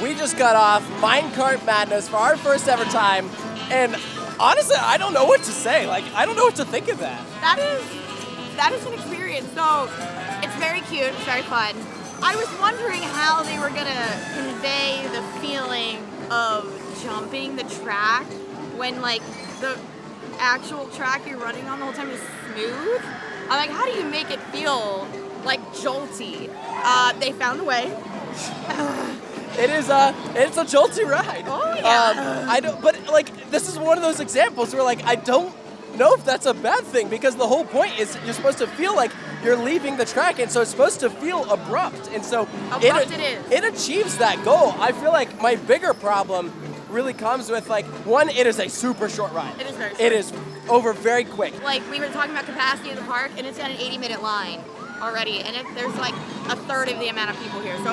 We just got off Minecart Madness for our first ever time, and honestly, I don't know what to say. Like, I don't know what to think of that. That is an experience. So it's very cute, it's very fun. I was wondering how they were gonna convey the feeling of jumping the track when like the actual track you're running on the whole time is smooth. I'm like, how do you make it feel like jolty? They found a way. It's a jolty ride. Oh yeah. I don't, but like this is one of those examples where like I don't know if that's a bad thing because the whole point is you're supposed to feel like you're leaving the track, and so it's supposed to feel abrupt, and so it achieves that goal. I feel like my bigger problem really comes with like one, it is a super short ride. It is very short. It is over very quick. Like we were talking about capacity of the park, and it's got an 80-minute line already, and there's like a third of the amount of people here, so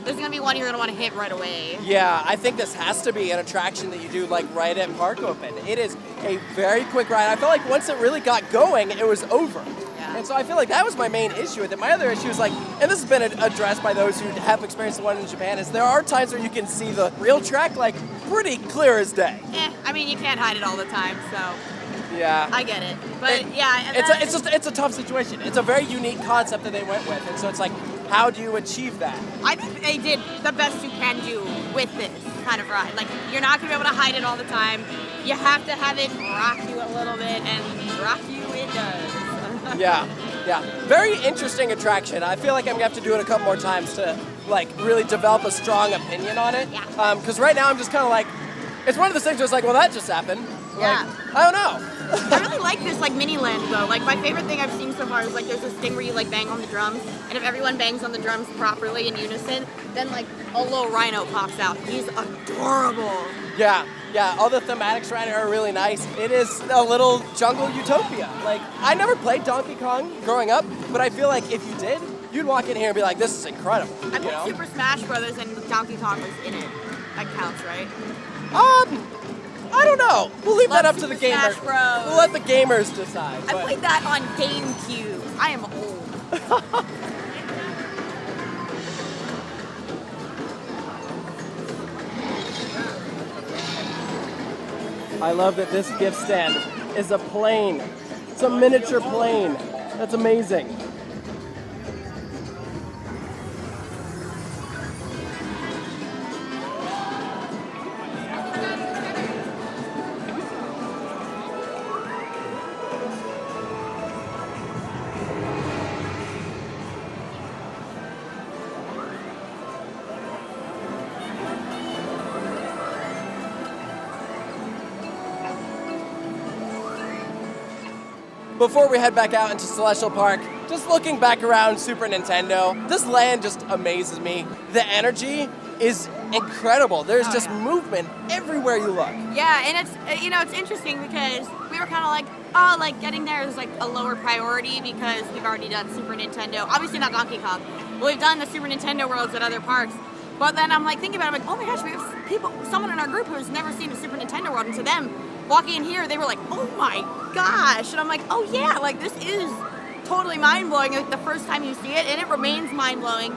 there's gonna be one you're gonna want to hit right away. Yeah, I think this has to be an attraction that you do like right at Park Open. It is a very quick ride. I felt like once it really got going, it was over. Yeah. And so I feel like that was my main issue with it. My other issue is like, and this has been addressed by those who have experienced the one in Japan, is there are times where you can see the real track like pretty clear as day. I mean you can't hide it all the time, so Yeah. I get it. But yeah, it's a tough situation. It's a very unique concept that they went with, and so it's like, how do you achieve that? I think they did the best you can do with this kind of ride. Like, you're not gonna be able to hide it all the time. You have to have it rock you a little bit, and rock you it does. Yeah. Very interesting attraction. I feel like I'm gonna have to do it a couple more times to like really develop a strong opinion on it. Yeah. Because right now I'm just kind of like, it's one of those things where it's like, well, that just happened. Yeah. Like, I don't know. I really like this like mini land though. Like my favorite thing I've seen so far is like there's this thing where you like bang on the drums, and if everyone bangs on the drums properly in unison, then like a little rhino pops out. He's adorable. Yeah. All the thematics around it are really nice. It is a little jungle utopia. Like, I never played Donkey Kong growing up, but I feel like if you did, you'd walk in here and be like, this is incredible. I played Super Smash Brothers and Donkey Kong was in it. That counts, right? I don't know. We'll leave that up to the Super gamers. Smash Bros. We'll let the gamers decide. I but- played that on GameCube. I am old. I love that this gift stand is a plane. It's a miniature plane. That's amazing. Before we head back out into Celestial Park, just looking back around Super Nintendo, this land just amazes me. The energy is incredible. There's just movement everywhere you look. Yeah, and it's interesting because we were kind of like, oh, like getting there is like a lower priority because we've already done Super Nintendo. Obviously not Donkey Kong. But we've done the Super Nintendo worlds at other parks. But then I'm like thinking about it, I'm like, oh my gosh, we have someone in our group who's never seen a Super Nintendo world, and to them, walking in here, they were like, oh my gosh. And I'm like, oh yeah, like this is totally mind-blowing like the first time you see it, and it remains mind-blowing.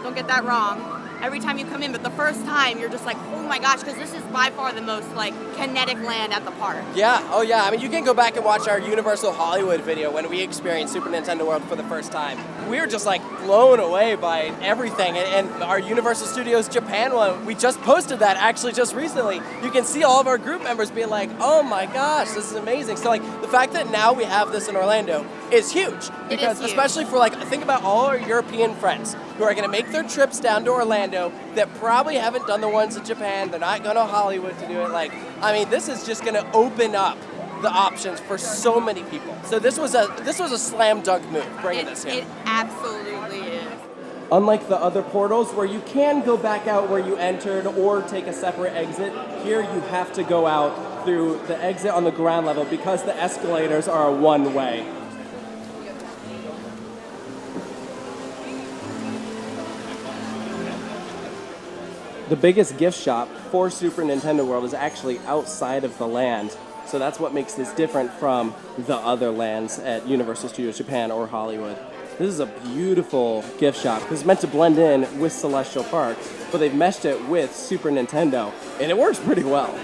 Don't get that wrong. every time you come in, but the first time you're just like, oh my gosh, because this is by far the most like kinetic land at the park. Yeah, oh yeah. I mean, you can go back and watch our Universal Hollywood video when we experienced Super Nintendo World for the first time. We were just like blown away by everything. And our Universal Studios Japan one, we just posted that actually just recently. You can see all of our group members being like, oh my gosh, this is amazing. So like the fact that now we have this in Orlando is huge. Because huge. especially for like, think about all our European friends who are gonna make their trips down to Orlando that probably haven't done the ones in Japan. They're not going to Hollywood to do it. Like, I mean, this is just gonna open up the options for so many people. So this was a slam dunk move, bringing this here. It absolutely is. Unlike the other portals where you can go back out where you entered or take a separate exit, here you have to go out through the exit on the ground level because the escalators are a one-way. The biggest gift shop for Super Nintendo World is actually outside of the land. So that's what makes this different from the other lands at Universal Studios Japan or Hollywood. This is a beautiful gift shop. This is meant to blend in with Celestial Park, but they've meshed it with Super Nintendo, and it works pretty well.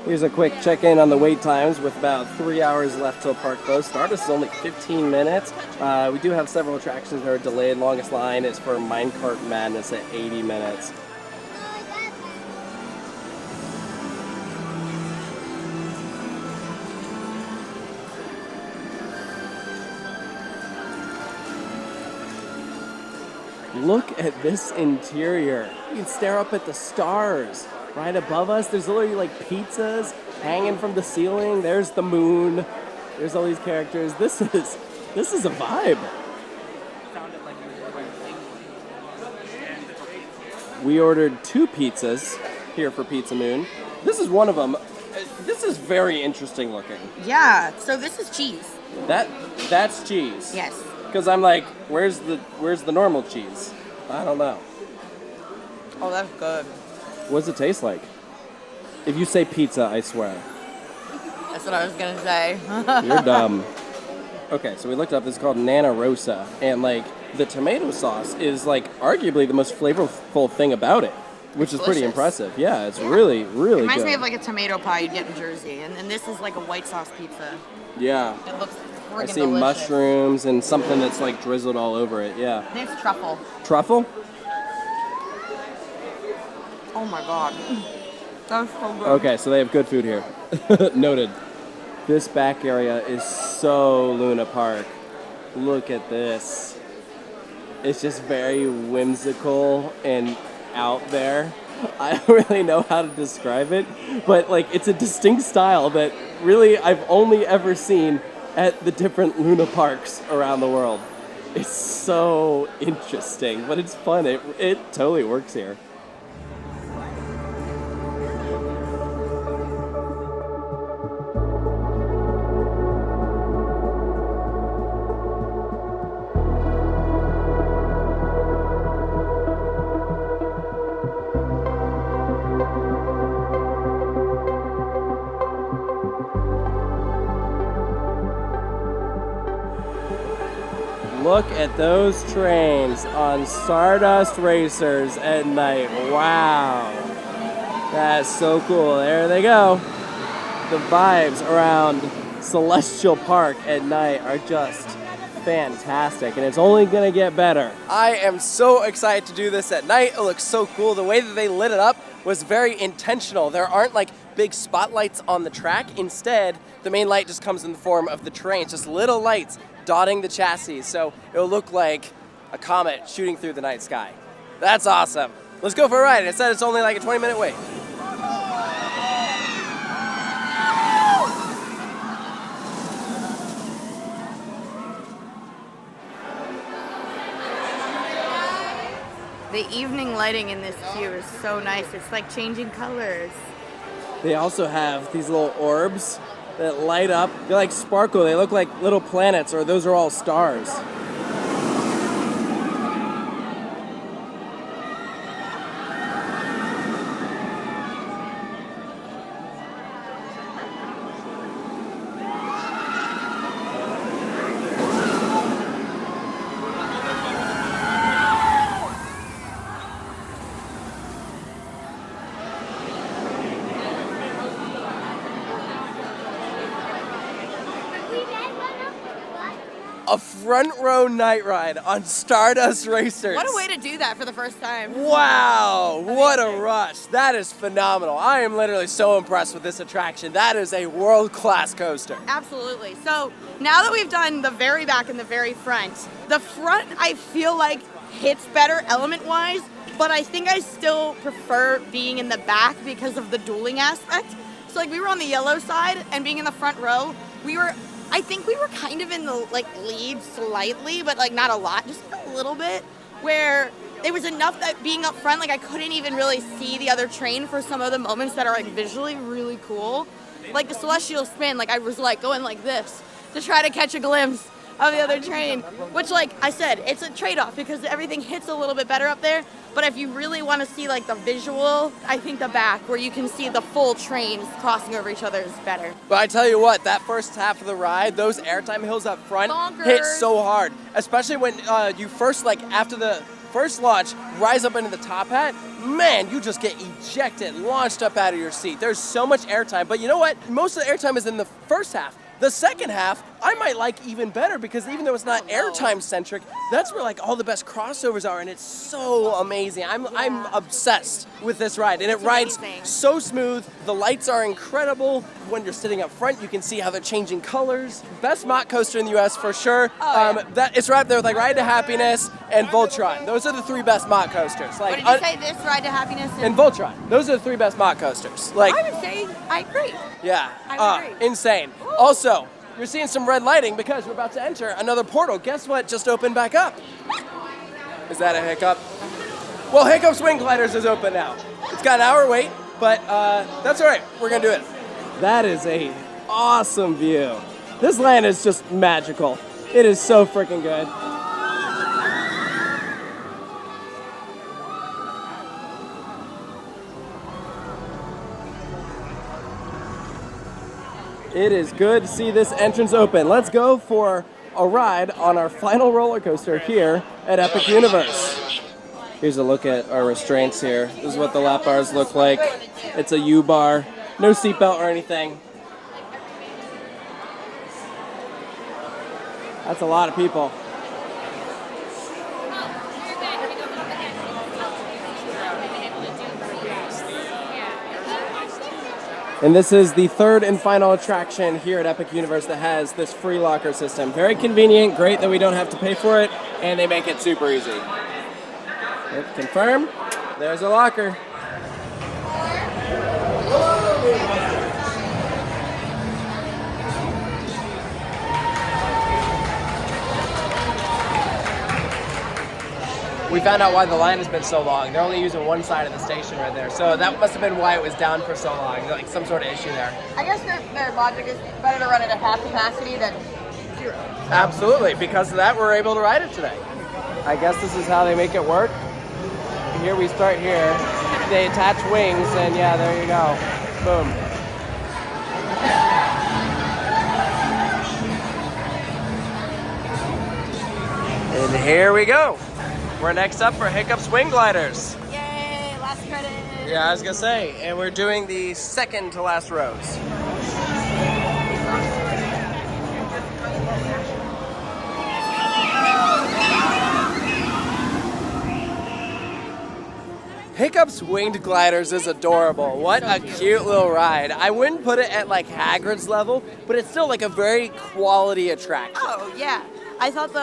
Here's a quick check-in on the wait times with about 3 hours left till park close. Stardust is only 15 minutes. We do have several attractions that are delayed. Longest line is for Minecart Madness at 80 minutes. Look at this interior. You can stare up at the stars. Right above us, there's literally like pizzas hanging from the ceiling. There's the moon. There's all these characters. This is a vibe. We ordered 2 pizzas here for Pizza Moon. This is one of them. This is very interesting looking. Yeah, so this is cheese. That's cheese. Yes. Because I'm like, where's the normal cheese? I don't know. Oh, that's good. What does it taste like? If you say pizza, I swear. That's what I was gonna say. You're dumb. Okay, so we looked up, it's called Nana Rosa, and like the tomato sauce is like arguably the most flavorful thing about it, which is pretty impressive. Yeah, it's really, really Reminds good. me of like a tomato pie you'd get in Jersey, and this is like a white sauce pizza. Yeah. It looks friggin' I see delicious. mushrooms and something that's like drizzled all over it, yeah. I think it's truffle. Truffle? Oh my god. That's so good. Okay, so they have good food here. Noted. This back area is so Luna Park. Look at this. It's just very whimsical and out there. I don't really know how to describe it, but like it's a distinct style that really I've only ever seen at the different Luna Parks around the world. It's so interesting, but it's fun. It totally works here. Look at those trains on Stardust Racers at night. Wow. That's so cool. There they go. The vibes around Celestial Park at night are just fantastic, and it's only gonna get better. I am so excited to do this at night. It looks so cool. The way that they lit it up was very intentional. There aren't like big spotlights on the track. Instead, the main light just comes in the form of the terrain. It's just little lights dotting the chassis, so it'll look like a comet shooting through the night sky. That's awesome. Let's go for a ride. It said it's only like a 20-minute wait. The evening lighting in this queue is so nice. It's like changing colors. They also have these little orbs that light up. They like sparkle. They look like little planets, or those are all stars. A front row night ride on Stardust Racers. What a way to do that for the first time. Wow, what a rush. That is phenomenal. I am literally so impressed with this attraction. That is a world-class coaster. Absolutely. So now that we've done the very back and the very front, the front I feel like hits better element-wise, but I think I still prefer being in the back because of the dueling aspect. So like we were on the yellow side, and being in the front row, I think we were kind of in the like lead slightly, but like not a lot, just a little bit, where it was enough that being up front, like I couldn't even really see the other train for some of the moments that are like visually really cool. Like the Celestial Spin, like I was like going like this to try to catch a glimpse of the other train, which like I said, it's a trade-off because everything hits a little bit better up there. But if you really want to see like the visual, I think the back where you can see the full trains crossing over each other is better. But I tell you what, that first half of the ride, those airtime hills up front hit so hard. Especially when you first, like after the first launch, rise up into the top hat, man, you just get ejected, launched up out of your seat. There's so much airtime. But you know what? Most of the airtime is in the first half. The second half, I might like even better because even though it's not airtime centric, that's where like all the best crossovers are, and it's so amazing. I'm obsessed with this ride, and it rides so smooth. The lights are incredible. When you're sitting up front, you can see how they're changing colors. Best Mach coaster in the U.S. for sure. That it's right up there with like Ride to Happiness and Voltron. Those are the three best Mach coasters. Like, what did you say? This Ride to Happiness and Voltron. Those are the three best Mach coasters. Like I would say I agree. Yeah. I would agree. Insane. Also, you're seeing some red lighting because we're about to enter another portal. Guess what just opened back up? Is that a Hiccup? Well, Hiccup Swing Gliders is open now. It's got an hour wait, but that's all right. We're going to do it. That is a awesome view. This land is just magical. It is so freaking good. It is good to see this entrance open. Let's go for a ride on our final roller coaster here at Epic Universe. Here's a look at our restraints here. This is what the lap bars look like. It's a U-bar, no seatbelt or anything. That's a lot of people. And this is the third and final attraction here at Epic Universe that has this free locker system. Very convenient, great that we don't have to pay for it, and they make it super easy. Yep, confirm, there's a locker. We found out why the line has been so long. They're only using one side of the station right there. So that must have been why it was down for so long. Like some sort of issue there. I guess their logic is better to run it at half capacity than zero. Absolutely. Because of that, we're able to ride it today. I guess this is how they make it work. Here we start here. They attach wings, and yeah, there you go. Boom. And here we go. We're next up for Hiccup Swing Gliders. Yay, last credit. Yeah, I was gonna say, and we're doing the second to last rows. Hiccup's Winged Gliders is adorable. What So a cute. cute little ride. I wouldn't put it at like Hagrid's level, but it's still like a very quality attraction. Oh, yeah. I thought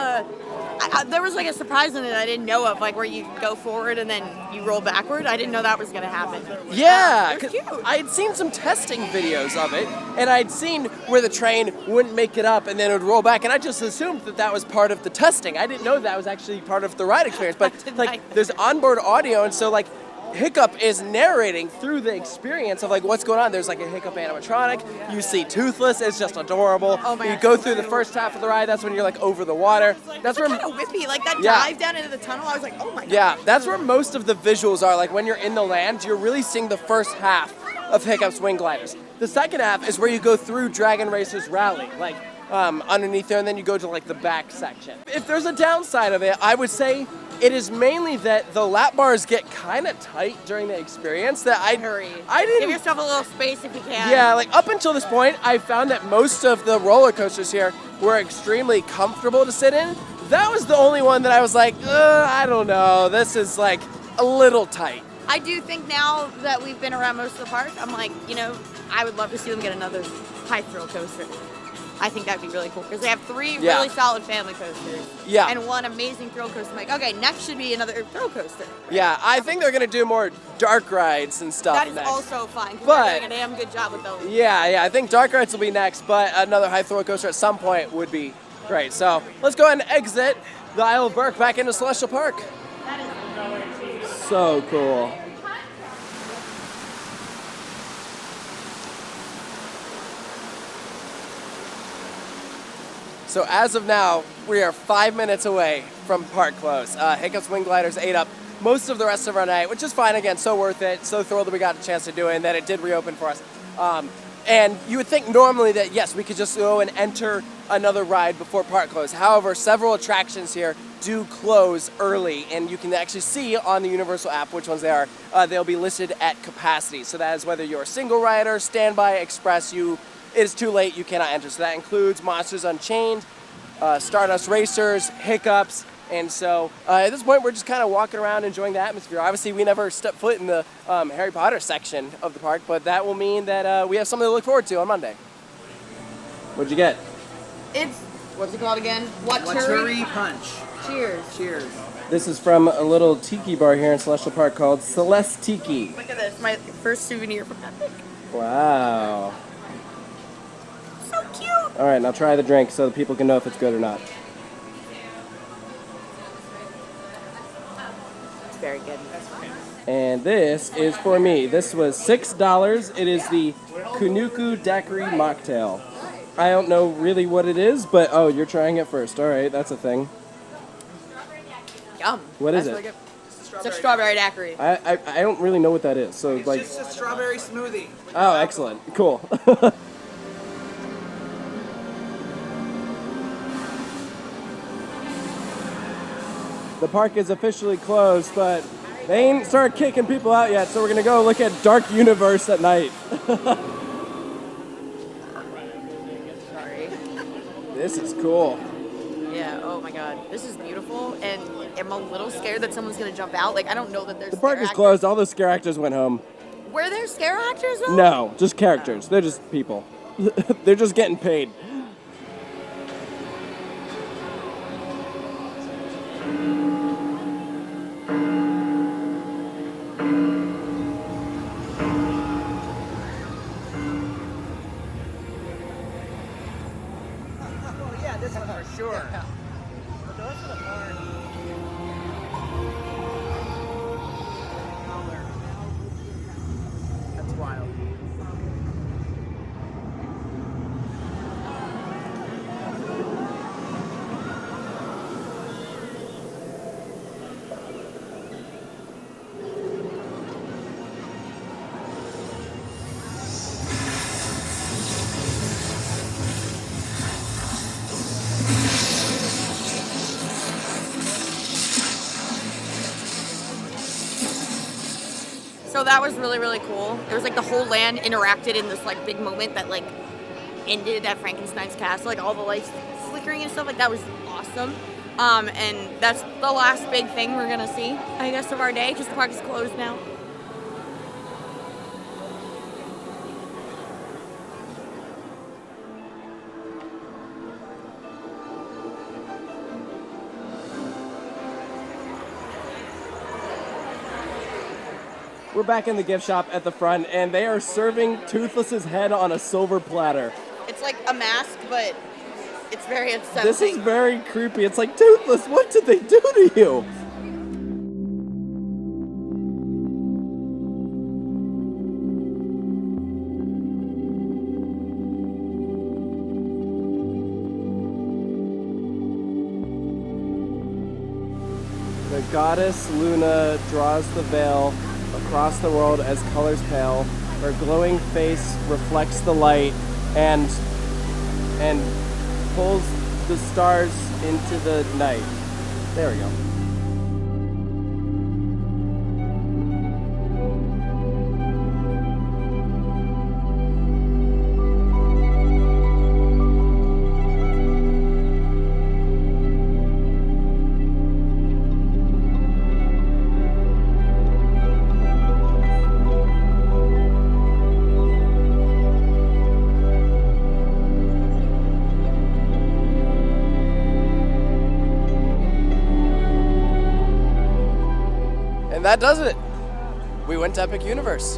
there was like a surprise in it I didn't know of, like where you go forward and then you roll backward. I didn't know that was going to happen. Yeah, It was 'cause cute. I'd seen some testing videos of it, and I'd seen where the train wouldn't make it up and then it would roll back, and I just assumed that that was part of the testing. I didn't know that was actually part of the ride experience, but didn't like like that. there's onboard audio, and so like Hiccup is narrating through the experience of like what's going on. There's like a Hiccup animatronic. You see Toothless. It's just adorable. Oh my you God. go through the first half of the ride. That's when you're like over the water. That's where kind of whippy, like that Yeah. dive down into the tunnel. I was like, oh my god. yeah, that's where most of the visuals are. Like when you're in the land, you're really seeing the first half of Hiccup's Wing Gliders. The second half is where you go through Dragon Racer's Rally, like underneath there, and then you go to like the back section. If there's a downside of it, I would say it is mainly that the lap bars get kind of tight during the experience. That I Give didn't. yourself a little space if you can. Yeah, like up until this point, I found that most of the roller coasters here were extremely comfortable to sit in. That was the only one that I was like, I don't know, this is like a little tight. I do think now that we've been around most of the park, I'm like, I would love to see them get another high thrill coaster. I think that'd be really cool because they have 3 Yeah. really solid family coasters. Yeah. And 1 amazing thrill coaster. I'm like, okay, next should be another thrill coaster. Yeah, I think they're gonna do more dark rides and stuff That is next. also fine because But- they're doing a damn good job with those. Yeah, I think dark rides will be next, but another high thrill coaster at some point would be great. So let's go ahead and exit the Isle of Berk back into Celestial Park. So cool. So as of now, we are 5 minutes away from park close. Hiccup's Wing Gliders ate up most of the rest of our night, which is fine. Again, so worth it. So thrilled that we got a chance to do it and that it did reopen for us. And you would think normally that, yes, we could just go and enter another ride before park close. However, several attractions here do close early, and you can actually see on the Universal app which ones they are. They'll be listed at capacity. So that is whether you're a single rider, standby, express, it is too late, you cannot enter. So that includes Monsters Unchained, Stardust Racers, Hiccups, and so at this point we're just kind of walking around enjoying the atmosphere. Obviously we never stepped foot in the Harry Potter section of the park, but that will mean that we have something to look forward to on Monday. What'd you get? It's, what's it called again? Waturi Punch. Cheers. Cheers. This is from a little tiki bar here in Celestial Park called Celeste Tiki. Look at this, my first souvenir from Epic. Wow. So cute. All right, now try the drink so that people can know if it's good or not. It's very good. And this is for me. This was $6. It is the Kunuku Daiquiri Mocktail. I don't know really what it is, but oh, you're trying it first. All right, that's a thing. Yum. What is That's it? really good. It's a strawberry daiquiri. I don't really know what that is. So It's like, just a strawberry smoothie. oh, excellent, cool. The park is officially closed, but they ain't started kicking people out yet, so we're gonna go look at Dark Universe at night. Sorry. This is cool. Yeah, oh my god. This is beautiful, and I'm a little scared that someone's gonna jump out. Like, I don't know that there's The park is closed. All the scare actors went home. Were there scare actors though? No, just characters. They're just people. They're just getting paid. Oh yeah, this one for sure. But the rest of the park. That's wild. So that was really, really cool. There was like the whole land interacted in this like big moment that like ended at Frankenstein's castle. Like all the lights flickering and stuff. Like that was awesome. And that's the last big thing we're gonna see, I guess, of our day, because the park is closed now. We're back in the gift shop at the front, and they are serving Toothless's head on a silver platter. It's like a mask, but it's very unsettling. This is very creepy. It's like, Toothless, what did they do to you? The goddess Luna draws the veil across the world as colors pale. Her glowing face reflects the light and pulls the stars into the night. There we go. And that does it. We went to Epic Universe.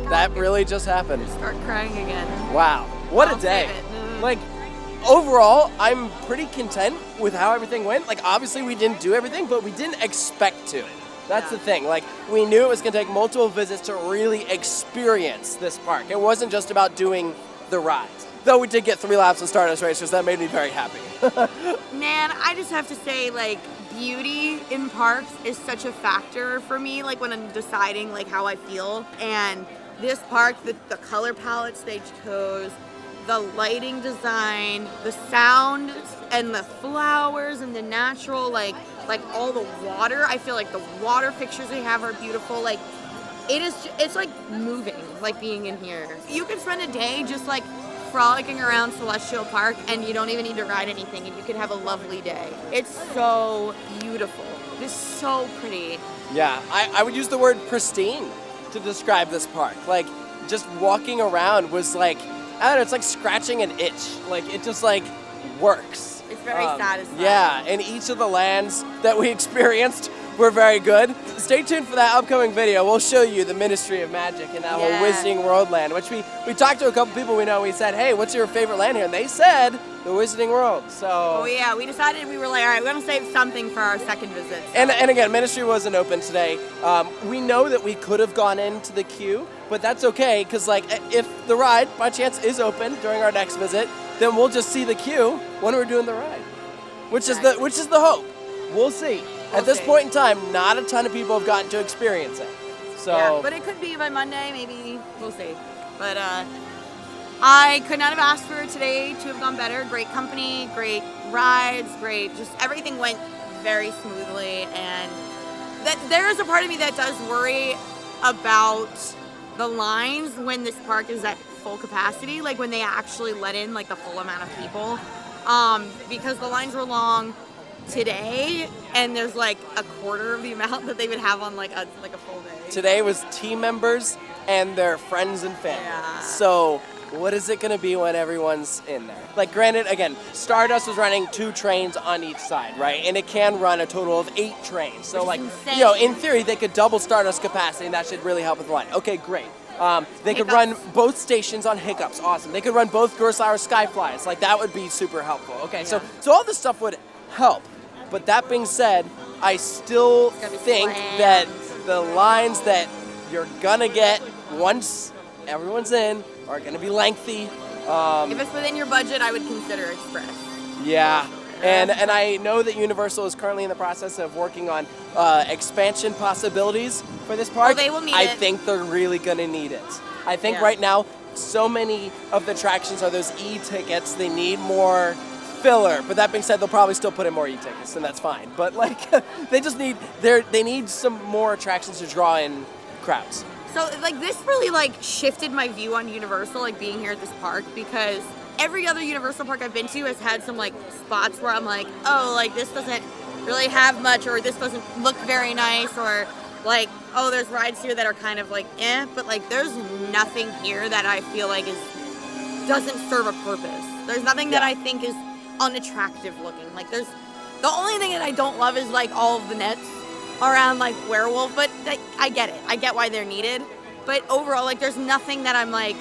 That really just happened. Start crying again. Wow. What I'll a day. save it. Like, overall, I'm pretty content with how everything went. Like, obviously we didn't do everything, but we didn't expect to. That's the thing. Like, we knew it was going to take multiple visits to really experience this park. It wasn't just about doing the rides. Though we did get 3 laps of Stardust Racers, that made me very happy. Man, I just have to say, like, beauty in parks is such a factor for me, like, when I'm deciding, like, how I feel. And this park, the color palettes they chose, the lighting design, the sound, and the flowers, and the natural, like all the water. I feel like the water fixtures they have are beautiful. Like, it's like moving, like, being in here. You can spend a day just, like, frolicking around Celestial Park, and you don't even need to ride anything, and you could have a lovely day. It's so beautiful. It's so pretty. Yeah, I would use the word pristine to describe this park. Like, just walking around was like, I don't know, it's like scratching an itch. Like, it just, like, works. It's very satisfying. Yeah, and each of the lands that we experienced were very good. Stay tuned for that upcoming video. We'll show you the Ministry of Magic and that whole Wizarding World land, which we talked to a couple people we know. We said, hey, what's your favorite land here? And they said the Wizarding World. So. Oh yeah, we decided, we were like, all right, we're gonna save something for our second visit. So. And again, Ministry wasn't open today. We know that we could have gone into the queue, but that's okay, because, like, if the ride by chance is open during our next visit, then we'll just see the queue when we're doing the ride, which is the hope. We'll see. At this point in time, not a ton of people have gotten to experience it. So. Yeah, but it could be by Monday, maybe. We'll see. But I could not have asked for today to have gone better. Great company, great rides, great. Just everything went very smoothly, and that there is a part of me that does worry about the lines when this park is at full capacity, like when they actually let in, like, the full amount of people, because the lines were long today, and there's, like, a quarter of the amount that they would have on, like, a full day. Today was team members and their friends and family. Yeah. So what is it going to be when everyone's in there? Like, granted, again, Stardust was running 2 trains on each side, right? And it can run a total of 8 trains. So, like, you know, in theory, they could double Stardust capacity, and that should really help with the line. Okay, great. They could run both stations on Hiccups. Awesome. They could run both Kurosawa Skyflies. Like, that would be super helpful. Okay, so all this stuff would help. But that being said, I still think that the lines that you're gonna get once everyone's in are gonna be lengthy. If it's within your budget, I would consider Express. Yeah, and I know that Universal is currently in the process of working on expansion possibilities for this park. Oh, they will need I it. think they're really gonna need it. I think right now, so many of the attractions are those e-tickets. They need more filler, but that being said, they'll probably still put in more e-tickets, and that's fine. But, like, they need some more attractions to draw in crowds. So, like, this really, like, shifted my view on Universal, like, being here at this park, because every other Universal park I've been to has had some like spots where I'm like, oh, like this doesn't really have much, or this doesn't look very nice, or like, oh, there's rides here that are kind of like but like there's nothing here that I feel like doesn't serve a purpose. There's nothing that I think is unattractive looking. Like there's the only thing that I don't love is like all of the nets around like Werewolf, but I get it. I get why they're needed. But overall, like there's nothing that I'm like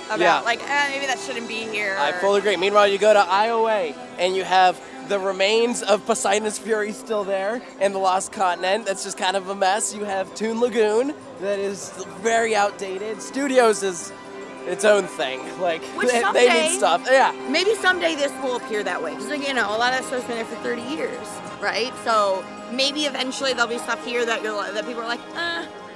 about. Like maybe that shouldn't be here. I fully agree. Meanwhile, you go to IOA and you have the remains of Poseidon's Fury still there, and the Lost Continent. That's just kind of a mess. You have Toon Lagoon that is very outdated. Studios is its own thing. Like they need stuff. Yeah. Maybe someday this will appear that way. Because like, you know, a lot of that stuff's been there for 30 years, right? So maybe eventually there'll be stuff here that people are like,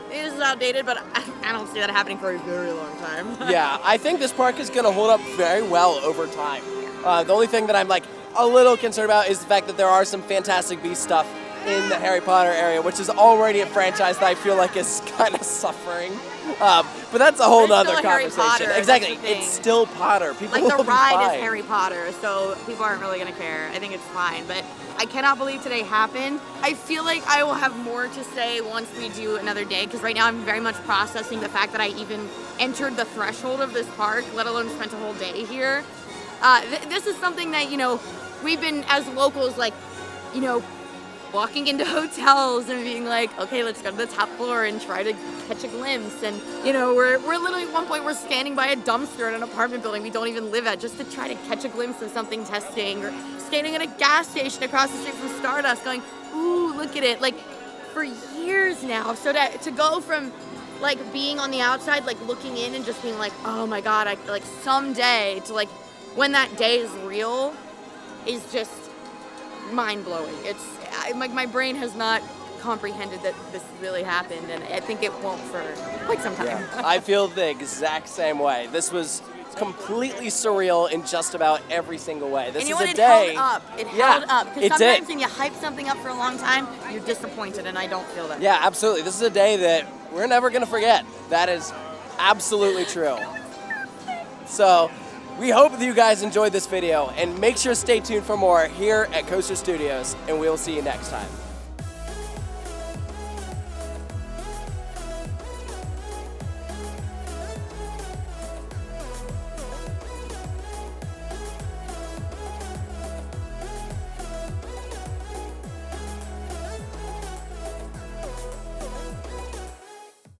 this is outdated, but I don't see that happening for a very long time. Yeah, I think this park is going to hold up very well over time. The only thing that I'm like a little concerned about is the fact that there are some Fantastic Beasts stuff in the Harry Potter area, which is already a franchise that I feel like is kind of suffering. But that's a whole nother conversation. Potter, exactly, it's still Potter. People like the ride is Harry Potter, so people aren't really gonna care. I think it's fine, but I cannot believe today happened. I feel like I will have more to say once we do another day, because right now I'm very much processing the fact that I even entered the threshold of this park, let alone spent a whole day here. This is something that, you know, we've been as locals, like, you know, walking into hotels and being like, okay, let's go to the top floor and try to catch a glimpse. And, you know, we're literally at one point we're standing by a dumpster in an apartment building we don't even live at just to try to catch a glimpse of something testing, or standing at a gas station across the street from Stardust going, ooh, look at it. Like, for years now. So to go from, like, being on the outside, like, looking in and just being like, oh my God, like, someday, to, like, when that day is real is just mind-blowing. It's like my brain has not comprehended that this really happened, and I think it won't for quite some time. Yeah, I feel the exact same way. This was completely surreal in just about every single way. This and you is know a what? day. It held up. It Yeah, held up. it Because sometimes did. when you hype something up for a long time, you're disappointed, and I don't feel that. Yeah, absolutely. This is a day that we're never going to forget. That is absolutely true. So we hope that you guys enjoyed this video, and make sure to stay tuned for more here at Coaster Studios, and we'll see you next time.